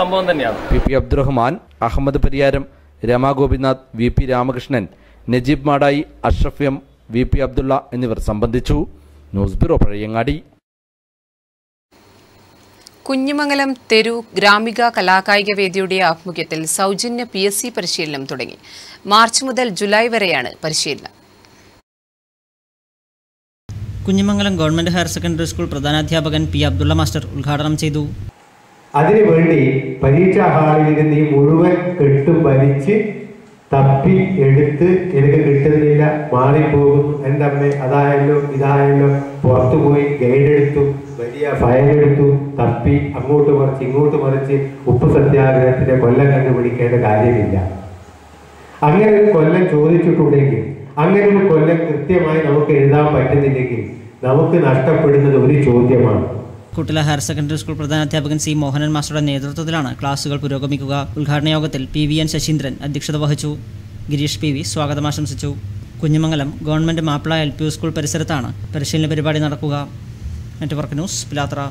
സംഭവം തന്നെയാണ്. PP Abdurahman, Ahmed Pariyaram, Rama Gopinath, VP Ramakrishnan, Najeeb Madayi, Ashraf M, VP Abdulla എന്നിവർ സംബന്ധിച്ചു. News bureau, Pazhayangadi. കുഞ്ഞിമംഗലം തെരു ഗ്രാമിക കലാകായിക വേദിയുടെ ആഭിമുഖ്യത്തിൽ സൗജന്യ PSC പരിശീലനം തുടങ്ങി. മാർച്ച് മുതൽ ജൂലൈ വരെയാണ് പരിശീലനം. Kunhimangalam government higher secondary school പ്രധാനാധ്യാപകൻ P അബ്ദുള്ള മാസ്റ്റർ ഉദ്ഘാടനം ചെയ്തു. അതിനുവേണ്ടി പരീക്ഷാ ഹാളിൽ ഇരുന്ന് ഈ മുഴുവൻ കെട്ടും വലിച്ച് തപ്പി എടുത്ത് എനിക്ക് കിട്ടുന്നില്ല, മാറിപ്പോകും, എൻ്റെ അമ്മ അതായല്ലോ ഇതായല്ലോ, പുറത്തുപോയി ഗൈഡ് എടുത്തു, വലിയ ഫയലെടുത്തു, തപ്പി അങ്ങോട്ട് മറിച്ച് ഇങ്ങോട്ട് മറിച്ച് ഉപ്പ് സത്യാഗ്രഹത്തിന്റെ കൊല്ലം കണ്ടുപിടിക്കേണ്ട കാര്യമില്ല. അങ്ങനെ ഒരു കൊല്ലം ചോദിച്ചിട്ടുണ്ടെങ്കിൽ, അങ്ങനെ ഒരു കൊല്ലം കൃത്യമായി നമുക്ക് എഴുതാൻ പറ്റുന്നില്ലെങ്കിൽ നമുക്ക് നഷ്ടപ്പെടുന്നത് ഒരു ചോദ്യമാണ്. കുട്ടില ഹയർ സെക്കൻഡറി സ്കൂൾ പ്രധാനാധ്യാപകൻ C മോഹനൻ മാസ്റ്ററുടെ നേതൃത്വത്തിലാണ് ക്ലാസുകൾ പുരോഗമിക്കുക. ഉദ്ഘാടന യോഗത്തിൽ PVN ശശീന്ദ്രൻ അധ്യക്ഷത വഹിച്ചു. ഗിരീഷ് PV സ്വാഗതം ആശംസിച്ചു. Kunhimangalam government Mappila LP school പരിസരത്താണ് പരിശീലന പരിപാടി നടക്കുക. Network news, Pilathara.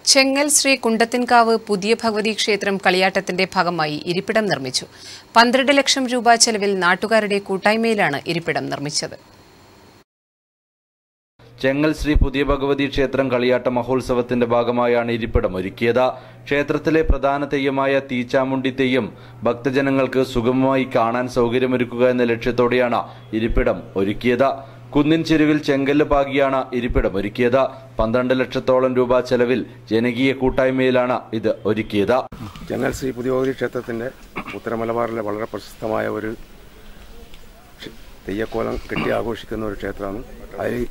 ചെങ്ങൽ ശ്രീ കുണ്ടത്തിൻകാവ് പുതിയ ഭഗവതി ക്ഷേത്രം കളിയാട്ടത്തിന്റെ ഭാഗമായി ഇരിപ്പിടം നിർമ്മിച്ചു. 12 ലക്ഷം രൂപ ചെലവിൽ നാട്ടുകാരുടെ കൂട്ടായ്മയിലാണ് ഇരിപ്പിടം നിർമ്മിച്ചത്. ചെങ്ങൽ ശ്രീ പുതിയ ഭഗവതി ക്ഷേത്രം കളിയാട്ട മഹോത്സവത്തിന്റെ ഭാഗമായാണ് ഇരിപ്പിടം ഒരുക്കിയത്. ക്ഷേത്രത്തിലെ പ്രധാന തെയ്യമായ തീച്ചാമുണ്ടി തെയ്യം ഭക്തജനങ്ങൾക്ക് സുഗമമായി കാണാൻ സൗകര്യമൊരുക്കുക എന്ന ലക്ഷ്യത്തോടെയാണ് ഇരിപ്പിടം ഒരുക്കിയത്. കുന്നിൻ ചെരുവിൽ ചെങ്കല്ല് പാകിയാണ് ഇരിപ്പിടം ഒരുക്കിയത്. 12 ലക്ഷത്തോളം രൂപ ചെലവിൽ ജനകീയ കൂട്ടായ്മയിലാണ് ഇത് ഒരുക്കിയത്. ചെങ്ങൽ ശ്രീ പുതിയ ഭഗവതി ക്ഷേത്രത്തിന്റെ ഉത്തര മലബാറിലെ വളരെ പ്രശസ്തമായ ഒരു തെയ്യക്കോലം കെട്ടി ആഘോഷിക്കുന്ന ഒരു ക്ഷേത്രമാണ്. അതിൽ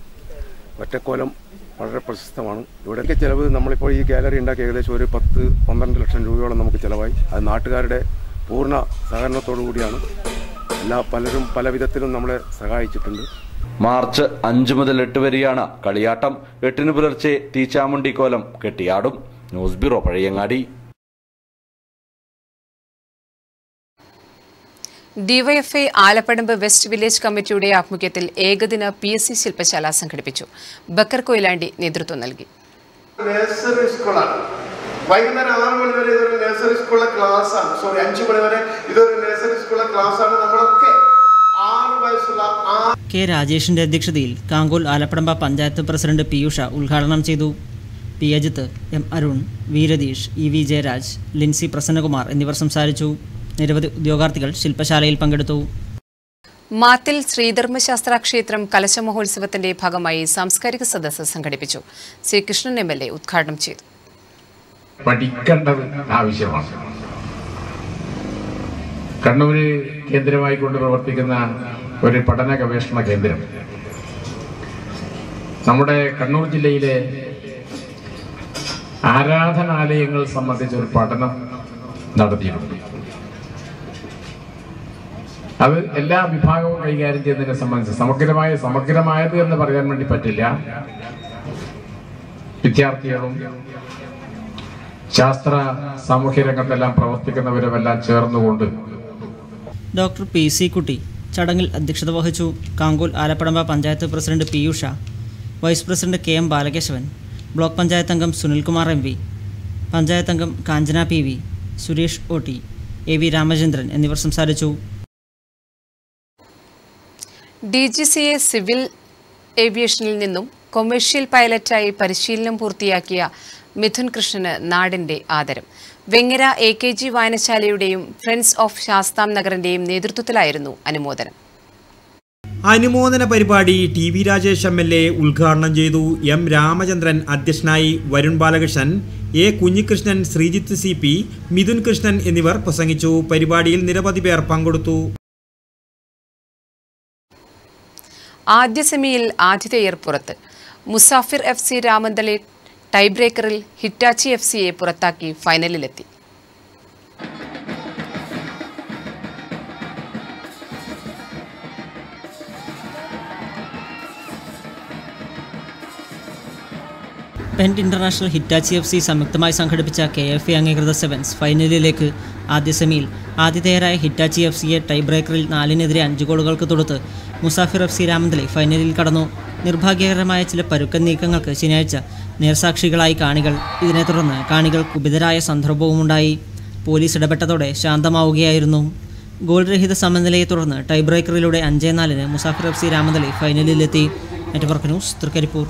ഒറ്റക്കോലം വളരെ പ്രശസ്തമാണ്. ഇവിടെയൊക്കെ ചിലവ് നമ്മളിപ്പോൾ ഈ ഗാലറി ഉണ്ടാക്കി ഏകദേശം ഒരു 10-12 ലക്ഷം രൂപയോളം നമുക്ക് ചിലവായി. അത് നാട്ടുകാരുടെ പൂർണ്ണ സഹകരണത്തോടു കൂടിയാണ്. പലരും പല വിധത്തിലും നമ്മളെ സഹായിച്ചിട്ടുണ്ട്. മാർച്ച് 5 മുതൽ 8 വരെയാണ് കളിയാട്ടം. 8 പുലർച്ചെ തീച്ചാമുണ്ടി കോലം കെട്ടിയാടും. News bureau, Pazhayangadi. DYFI Alapadamba west village കമ്മിറ്റിയുടെ ആഭിമുഖ്യത്തിൽ ഏകദിന PSC ശില്പശാല സംഘടിപ്പിച്ചു. ബക്കർ കൊയിലാണ്ടി നേതൃത്വം നൽകി. നഴ്സറി സ്കൂളാണ്. വൈകുന്നേരം 6 മണി വരെ ഇതൊരു നഴ്സറി സ്കൂളിലെ ക്ലാസ്സാണ്. 5 മണി വരെ ഇതൊരു നഴ്സറി സ്കൂളിലെ ക്ലാസ്സാണ്. നമ്മളൊക്കെ 6 വയസ്സുള്ള K രാജേഷിന്റെ അധ്യക്ഷതയിൽ കാങ്കോൽ ആലപ്പടമ്പ പഞ്ചായത്ത് പ്രസിഡന്റ് പീയൂഷ ഉദ്ഘാടനം ചെയ്തു. P Ajith, M Arun, V Ratheesh, EV Jayaraj, Lincy Prasannakumar എന്നിവർ സംസാരിച്ചു. നിരവധി ഉദ്യോഗാർത്ഥികൾ ശില്പശാലയിൽ പങ്കെടുത്തു. മാത്തിൽ ശ്രീധർമ്മശാസ്ത്ര ക്ഷേത്രം കലശ മഹോത്സവത്തിന്റെ ഭാഗമായി സാംസ്കാരിക സദസ്സ് സംഘടിപ്പിച്ചു. C കൃഷ്ണൻ MLA ഉദ്ഘാടനം ചെയ്തു. പഠിക്കേണ്ടത് ആവശ്യമാണ്. കണ്ണൂര് കേന്ദ്രമായി കൊണ്ട് പ്രവർത്തിക്കുന്ന ഒരു പഠന ഗവേഷണ കേന്ദ്രം നമ്മുടെ കണ്ണൂർ ജില്ലയിലെ ആരാധനാലയങ്ങൾ സംബന്ധിച്ച ഒരു പഠനം നടത്തിയിട്ടുണ്ട്. അത് എല്ലാ വിഭാഗവും കൈകാര്യം ചെയ്യുന്നതിനെ സംബന്ധിച്ച് സമഗ്രമായത് എന്ന് പറയാൻ വേണ്ടി പറ്റില്ല. വിദ്യാർത്ഥികളും ശാസ്ത്ര സാമൂഹ്യ രംഗത്തെല്ലാം പ്രവർത്തിക്കുന്നവരുമെല്ലാം ചേർന്നുകൊണ്ട് ഡോക്ടർ PC കുട്ടി ചടങ്ങിൽ അധ്യക്ഷത വഹിച്ചു. Kankol Alappadamba panchayat president P Usha, vice president KM Balakesavan, block panchayat അംഗം സുനിൽകുമാർ MV, പഞ്ചായത്ത് അംഗം കാഞ്ചന PV, Suresh OT, AV Ramachandran എന്നിവർ സംസാരിച്ചു. DGCA സിവിൽ ഏവിയേഷനിൽ നിന്നും കൊമേഴ്ഷ്യൽ പൈലറ്റായി പരിശീലനം പൂർത്തിയാക്കിയ മിഥുൻ കൃഷ്ണന് നാടിന്റെ ആദരം. വെങ്ങര AKG വായനശാലയുടെയും ഫ്രണ്ട്സ് ഓഫ് ശാസ്താം നഗറിന്റെയും നേതൃത്വത്തിലായിരുന്നു അനുമോദനം. അനുമോദന പരിപാടി TV രാജേഷ് MLA ഉദ്ഘാടനം ചെയ്തു. M രാമചന്ദ്രൻ അധ്യക്ഷനായി. വരുൺ ബാലകൃഷ്ണൻ, A കുഞ്ഞികൃഷ്ണൻ, ശ്രീജിത്ത് CP, മിഥുൻ കൃഷ്ണൻ എന്നിവർ പ്രസംഗിച്ചു. പരിപാടിയിൽ നിരവധി പേർ പങ്കെടുത്തു. ആദ്യ സെമിയിൽ ആതിഥേയർ പുറത്ത്. മുസാഫിർ FC രാമന്തളി ടൈബ്രേക്കറിൽ ഹിറ്റാച്ചി FCയെ പുറത്താക്കി ഫൈനലിലെത്തി. പെൻഡ് ഇന്റർനാഷണൽ ഹിറ്റാച്ചി FC സംയുക്തമായി സംഘടിപ്പിച്ച KFA അംഗീകൃത സെവൻസ് ഫൈനലിലേക്ക് ആദ്യ സെമിയിൽ ആതിഥേയരായ ഹിറ്റാച്ചി FCയെ ടൈബ്രേക്കറിൽ 4-നെതിരെ 5 ഗോളുകൾക്ക് തൊടുത്ത് മുസാഫിർ FC രാമന്തളി ഫൈനലിൽ കടന്നു. നിർഭാഗ്യകരമായ ചില പരുക്കൻ നീക്കങ്ങൾക്ക് ശനിയാഴ്ച നേർസാക്ഷികളായി കാണികൾ. ഇതിനെ തുടർന്ന് കാണികൾ കുപിതരായ സന്ദർഭവുമുണ്ടായി. പോലീസ് ഇടപെട്ടതോടെ ശാന്തമാവുകയായിരുന്നു. ഗോൾ രഹിത സമനിലയെ തുടർന്ന് ടൈബ്രേക്കറിലൂടെ 5-4 മുസാഫിർ FC രാമന്തളി ഫൈനലിലെത്തി. Network news Thrikaripur.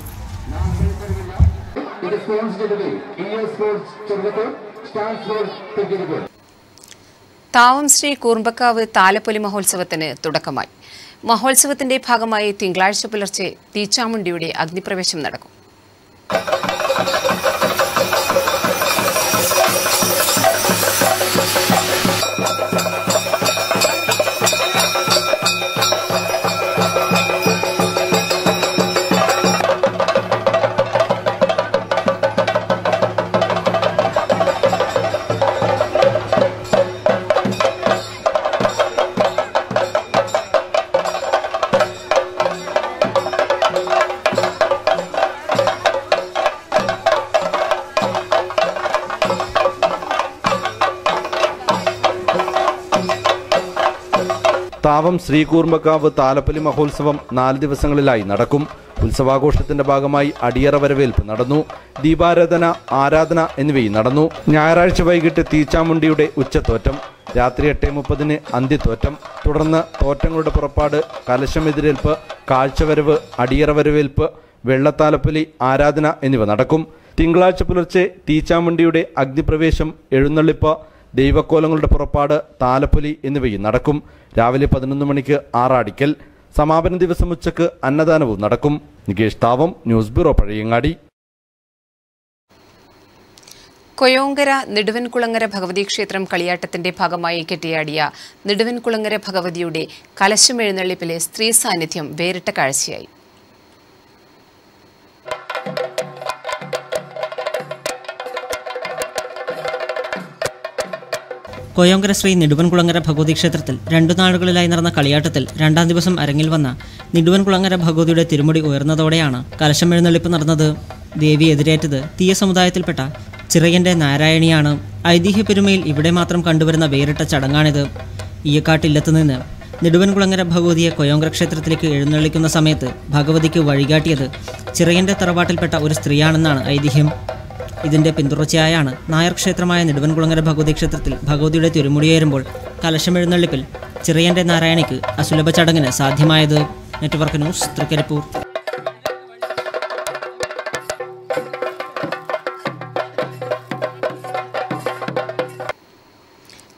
താവം ശ്രീ കൂർമ്പക്കാവ് താലപ്പൊലി മഹോത്സവത്തിന് തുടക്കമായി. മഹോത്സവത്തിന്റെ ഭാഗമായി തിങ്കളാഴ്ച പുലർച്ചെ തീച്ചാമുണ്ടിയുടെ അഗ്നിപ്രവേശം നടക്കും. താവം ശ്രീകൂർമ്പക്കാവ് താലപ്പൊലി മഹോത്സവം 4 ദിവസങ്ങളിലായി നടക്കും. ഉത്സവാഘോഷത്തിന്റെ ഭാഗമായി അടിയറ വരവേൽപ്പ് നടന്നു. ദീപാരാധന, ആരാധന എന്നിവയും നടന്നു. ഞായറാഴ്ച വൈകിട്ട് തീച്ചാമുണ്ടിയുടെ ഉച്ചത്തോറ്റം, രാത്രി 8:30 അന്ത്യത്തോറ്റം, തുടർന്ന് തോറ്റങ്ങളുടെ പുറപ്പാട്, കലശമെതിരേൽപ്പ്, കാഴ്ചവരവ്, അടിയറ വരവേൽപ്പ്, വെള്ളത്താലപ്പൊലി, ആരാധന എന്നിവ നടക്കും. തിങ്കളാഴ്ച പുലർച്ചെ തീച്ചാമുണ്ടിയുടെ അഗ്നിപ്രവേശം, എഴുന്നള്ളിപ്പ്, ദൈവക്കോലങ്ങളുടെ പുറപ്പാട്, താലപ്പൊലി എന്നിവയും നടക്കും. രാവിലെ 11 മണിക്ക് ആറാടിക്കൽ. സമാപന ദിവസം ഉച്ചക്ക് അന്നദാനവും നടക്കും. Nikesh Thavam, news bureau, Pazhayangadi. കൊയോങ്കര നെടുവൻകുളങ്ങര ഭഗവതി ക്ഷേത്രം കളിയാട്ടത്തിന്റെ ഭാഗമായി കെട്ടിയാടിയ നെടുവൻകുളങ്ങര ഭഗവതിയുടെ കലശമെഴുന്നള്ളിപ്പിലെ സ്ത്രീ സാന്നിധ്യം വേറിട്ട കാഴ്ചയായി. കൊയോങ്കര ശ്രീ നെടുവൻകുളങ്ങര ഭഗവതി ക്ഷേത്രത്തിൽ 2 നാളുകളിലായി നടന്ന കളിയാട്ടത്തിൽ 2ാം ദിവസം അരങ്ങിൽ വന്ന നെടുവൻകുളങ്ങര ഭഗവതിയുടെ തിരുമുടി ഉയർന്നതോടെയാണ് കലശമെഴുന്നള്ളിപ്പ് നടന്നത്. ദേവി എതിരേറ്റത് തീയ സമുദായത്തിൽപ്പെട്ട ചിറയന്റെ നാരായണിയാണ്. ഐതിഹ്യ പെരുമയിൽ ഇവിടെ മാത്രം കണ്ടുവരുന്ന വേറിട്ട ചടങ്ങാണിത്. ഈയക്കാട്ടില്ലത്തുനിന്ന് നെടുവൻകുളങ്ങര ഭഗവതിയെ കൊയോങ്കര ക്ഷേത്രത്തിലേക്ക് എഴുന്നള്ളിക്കുന്ന സമയത്ത് ഭഗവതിക്ക് വഴികാട്ടിയത് ചിറയന്റെ തറവാട്ടിൽപ്പെട്ട ഒരു സ്ത്രീയാണെന്നാണ് ഐതിഹ്യം. ഇതിന്റെ പിന്തുടർച്ചയായാണ് നായർ ക്ഷേത്രമായ നെടുവൻകുളങ്ങര ഭഗവതി ക്ഷേത്രത്തിൽ ഭഗവതിയുടെ തിരുമുടിയേറുമ്പോൾ കലശമെഴുന്നള്ളിപ്പിൽ ചിറയന്റെ നാരായണിക്ക് അസുലഭ ചടങ്ങിന് സാധ്യമായത്. Network news Thrikaripur.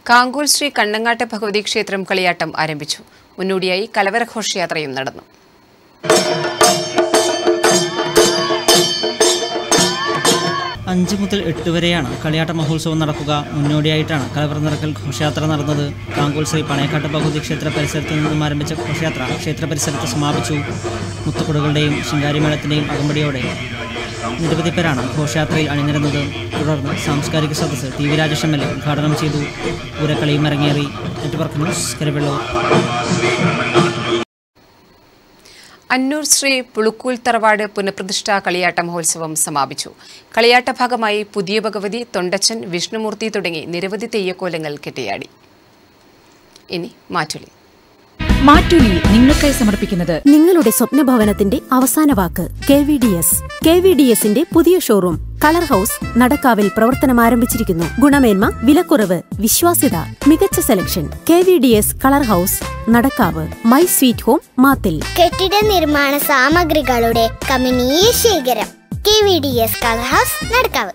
കാങ്കോൽ ശ്രീ കണ്ണങ്ങാട്ട് ഭഗവതി ക്ഷേത്രം കളിയാട്ടം ആരംഭിച്ചു. മുന്നോടിയായി കലവര ഘോഷയാത്രയും നടന്നു. അഞ്ച് മുതൽ 8 വരെയാണ് കളിയാട്ട മഹോത്സവം നടക്കുക. മുന്നോടിയായിട്ടാണ് കലവറ നിറക്കൽ ഘോഷയാത്ര നടന്നത്. കാങ്കോൽ ശ്രീ പണയക്കാട്ട് ഭഗവതി ക്ഷേത്ര പരിസരത്ത് നിന്നും ആരംഭിച്ച ഘോഷയാത്ര ക്ഷേത്ര പരിസരത്ത് സമാപിച്ചു. മുത്തുകുടകളുടെയും ശിങ്കാരിമേളത്തിൻ്റെയും അകമ്പടിയോടെ നിരവധി പേരാണ് ഘോഷയാത്രയിൽ അണിനിരന്നത്. തുടർന്ന് സാംസ്കാരിക സദസ്സ് ടി വി രാജേഷ് MLA ഉദ്ഘാടനം ചെയ്തു. പൂരക്കളിയും അരങ്ങേറി. Network news, Karivellur. അന്നൂർ ശ്രീ പുളുക്കൂൽ തറവാട് പുനഃപ്രതിഷ്ഠാ കളിയാട്ട മഹോത്സവം സമാപിച്ചു. കളിയാട്ട ഭാഗമായി പുതിയ ഭഗവതി, തൊണ്ടച്ചൻ, വിഷ്ണുമൂർത്തി തുടങ്ങി നിരവധി തെയ്യക്കോലങ്ങൾ കെട്ടിയാടി. ഇനി മാറ്റുലി. മാറ്റുലി നിങ്ങൾക്കായി സമർപ്പിക്കുന്നത് നിങ്ങളുടെ സ്വപ്നഭവനത്തിന്റെ അവസാന വാക്ക് KVDS. KVDSന്റെ പുതിയ ഷോറൂം കളർ ഹൗസ് നടക്കാവിൽ പ്രവർത്തനം ആരംഭിച്ചിരിക്കുന്നു. ഗുണമേന്മ, വിലക്കുറവ്, വിശ്വാസ്യത, മികച്ച selection. KVDS colour house Nadakkavu. My sweet home Mathil. കെട്ടിട നിർമ്മാണ സാമഗ്രികളുടെ കമനീയ ശേഖരം. KVDS colour house Nadakkavu.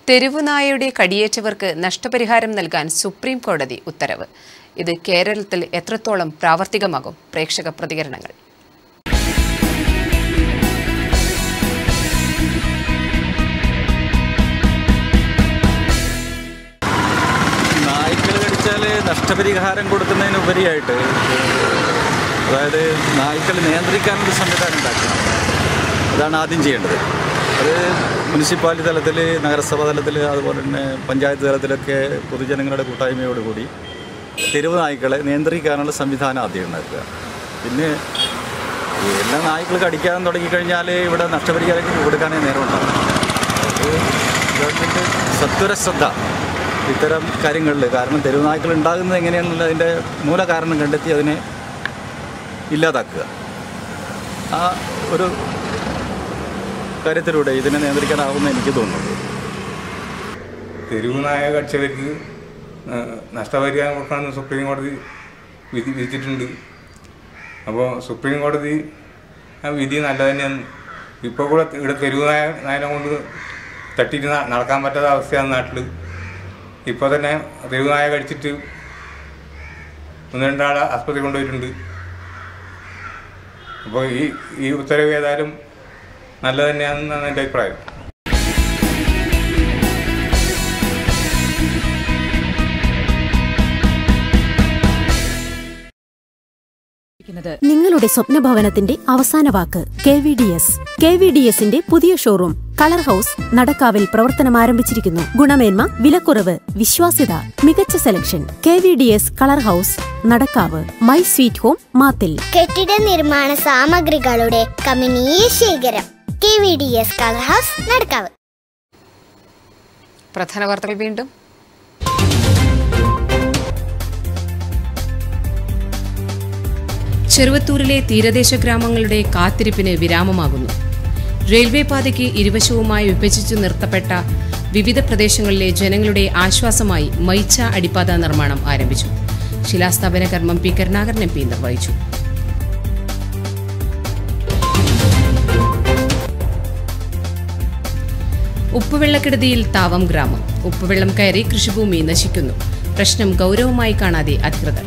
തെരുവുനായയുടെ കടിയേറ്റവർക്ക് നഷ്ടപരിഹാരം നൽകാൻ സുപ്രീം കോടതി ഉത്തരവ്. ഇത് കേരളത്തിൽ എത്രത്തോളം പ്രാവർത്തികമാകും? പ്രേക്ഷക പ്രതികരണങ്ങൾ. നായ്ക്കൾ കടിച്ചാൽ നഷ്ടപരിഹാരം കൊടുക്കുന്നതിനുപരിയായിട്ട്, അതായത് നായ്ക്കൾ നിയന്ത്രിക്കാനൊരു സംവിധാനം ഉണ്ടാക്കണം. അതാണ് ആദ്യം ചെയ്യേണ്ടത്. അത് മുനിസിപ്പാലിറ്റി തലത്തിൽ, നഗരസഭ തലത്തിൽ, അതുപോലെ തന്നെ പഞ്ചായത്ത് തലത്തിലൊക്കെ പൊതുജനങ്ങളുടെ കൂട്ടായ്മയോടുകൂടി തെരുവ് നായ്ക്കളെ നിയന്ത്രിക്കാനുള്ള സംവിധാനം ആദ്യം ഉണ്ടാക്കുക. പിന്നെ എല്ലാ നായ്ക്കൾ കടിക്കാൻ തുടങ്ങിക്കഴിഞ്ഞാൽ ഇവിടെ നഷ്ടപരിഹാരം കൊടുക്കാനേ നേരമുണ്ടാകും. അത് ഗവൺമെൻറ് സത്വര ശ്രദ്ധ ഇത്തരം കാര്യങ്ങളിൽ, കാരണം തെരുവ് നായ്ക്കൾ ഉണ്ടാകുന്നത് എങ്ങനെയാണെന്നുള്ളതിൻ്റെ മൂലകാരണം കണ്ടെത്തി അതിനെ ഇല്ലാതാക്കുക. ആ ഒരു കാര്യത്തിലൂടെ ഇതിനെ നിയന്ത്രിക്കാനാവുമെന്ന് എനിക്ക് തോന്നുന്നു. തെരുവ് നായ കടിച്ചവർക്ക് നഷ്ടപരിഹാരം കൊടുക്കണമെന്ന് സുപ്രീം കോടതി വിധിച്ചിട്ടുണ്ട്. അപ്പോൾ സുപ്രീം കോടതി ആ വിധി നല്ല തന്നെയാണ്. ഇപ്പോൾ കൂടെ ഇവിടെ തെരുവ് നായനെ കൊണ്ട് തട്ടിയിട്ട് നടക്കാൻ പറ്റാത്ത അവസ്ഥയാണ് നാട്ടിൽ. ഇപ്പോൾ തന്നെ തെരുവ് നായ കടിച്ചിട്ട് 1-2 ആളെ ആസ്പത്രി കൊണ്ടുപോയിട്ടുണ്ട്. അപ്പോൾ ഈ ഉത്തരവ് ഏതായാലും നല്ല തന്നെയാണെന്നാണ് എൻ്റെ അഭിപ്രായം. നിങ്ങളുടെ സ്വപ്നഭവനത്തിന്റെ അവസാന വാക്ക് KVDS. KVDSന്റെ പുതിയ ഷോറൂം കളർ ഹൗസ് നടക്കാവിൽ പ്രവർത്തനം ആരംഭിച്ചിരിക്കുന്നു. ഗുണമേന്മ, വിലക്കുറവ്, വിശ്വാസ്യത, മികച്ച selection. KVDS colour house Nadakkavu. My sweet home Mathil. കെട്ടിട നിർമ്മാണ സാമഗ്രികളുടെ കമനീയ ശേഖരം. KVDS colour house Nadakkavu. പ്രധാന വാർത്തകൾ വീണ്ടും. ചെറുവത്തൂരിലെ തീരദേശ ഗ്രാമങ്ങളുടെ കാത്തിരിപ്പിന് വിരാമമാകുന്നു. റെയിൽവേ പാതയ്ക്ക് ഇരുവശവുമായി വിഭജിച്ചു നിർത്തപ്പെട്ട വിവിധ പ്രദേശങ്ങളിലെ ജനങ്ങളുടെ ആശ്വാസമായി മൈച്ച അടിപ്പാത നിർമ്മാണം ആരംഭിച്ചു. ശിലാസ്ഥാപന കർമ്മം പി. കരുണാകരൻ MP നിർവഹിച്ചു. ഉപ്പുവെള്ളക്കെടുതിയിൽ താവം ഗ്രാമം. ഉപ്പുവെള്ളം കയറി കൃഷിഭൂമി നശിക്കുന്നു. പ്രശ്നം ഗൗരവമായി കാണാതെ അധികൃതർ.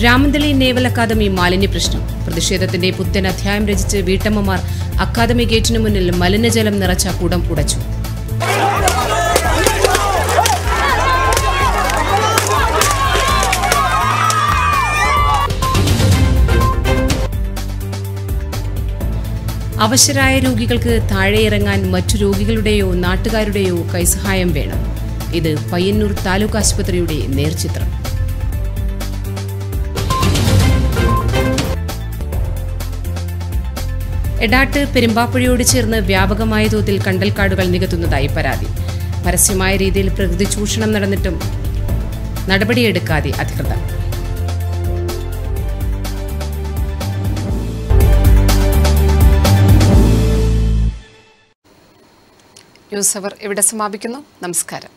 രാമന്തളി നേവൽ അക്കാദമി മാലിന്യ പ്രശ്നം. പ്രതിഷേധത്തിന്റെ പുത്തൻ അധ്യായം രചിച്ച് വീട്ടമ്മമാർ അക്കാദമി ഗേറ്റിനു മുന്നിൽ മലിനജലം നിറച്ച കുടം ഉടച്ചു. അവശരായ രോഗികൾക്ക് താഴെയിറങ്ങാൻ മറ്റു രോഗികളുടെയോ നാട്ടുകാരുടെയോ കൈസഹായം വേണം. ഇത് പയ്യന്നൂർ താലൂക്ക് ആശുപത്രിയുടെ നേർചിത്രം. എടാട്ട് പെരുമ്പാപ്പുഴയോട് ചേർന്ന് വ്യാപകമായ തോതിൽ കണ്ടൽക്കാടുകൾ നികത്തുന്നതായി പരാതി. പരസ്യമായ രീതിയിൽ പ്രകൃതി ചൂഷണം നടന്നിട്ടും നടപടിയെടുക്കാതെ അധികൃതർ. ന്യൂസ് അവർ ഇവിടെ സമാപിക്കുന്നു. നമസ്കാരം.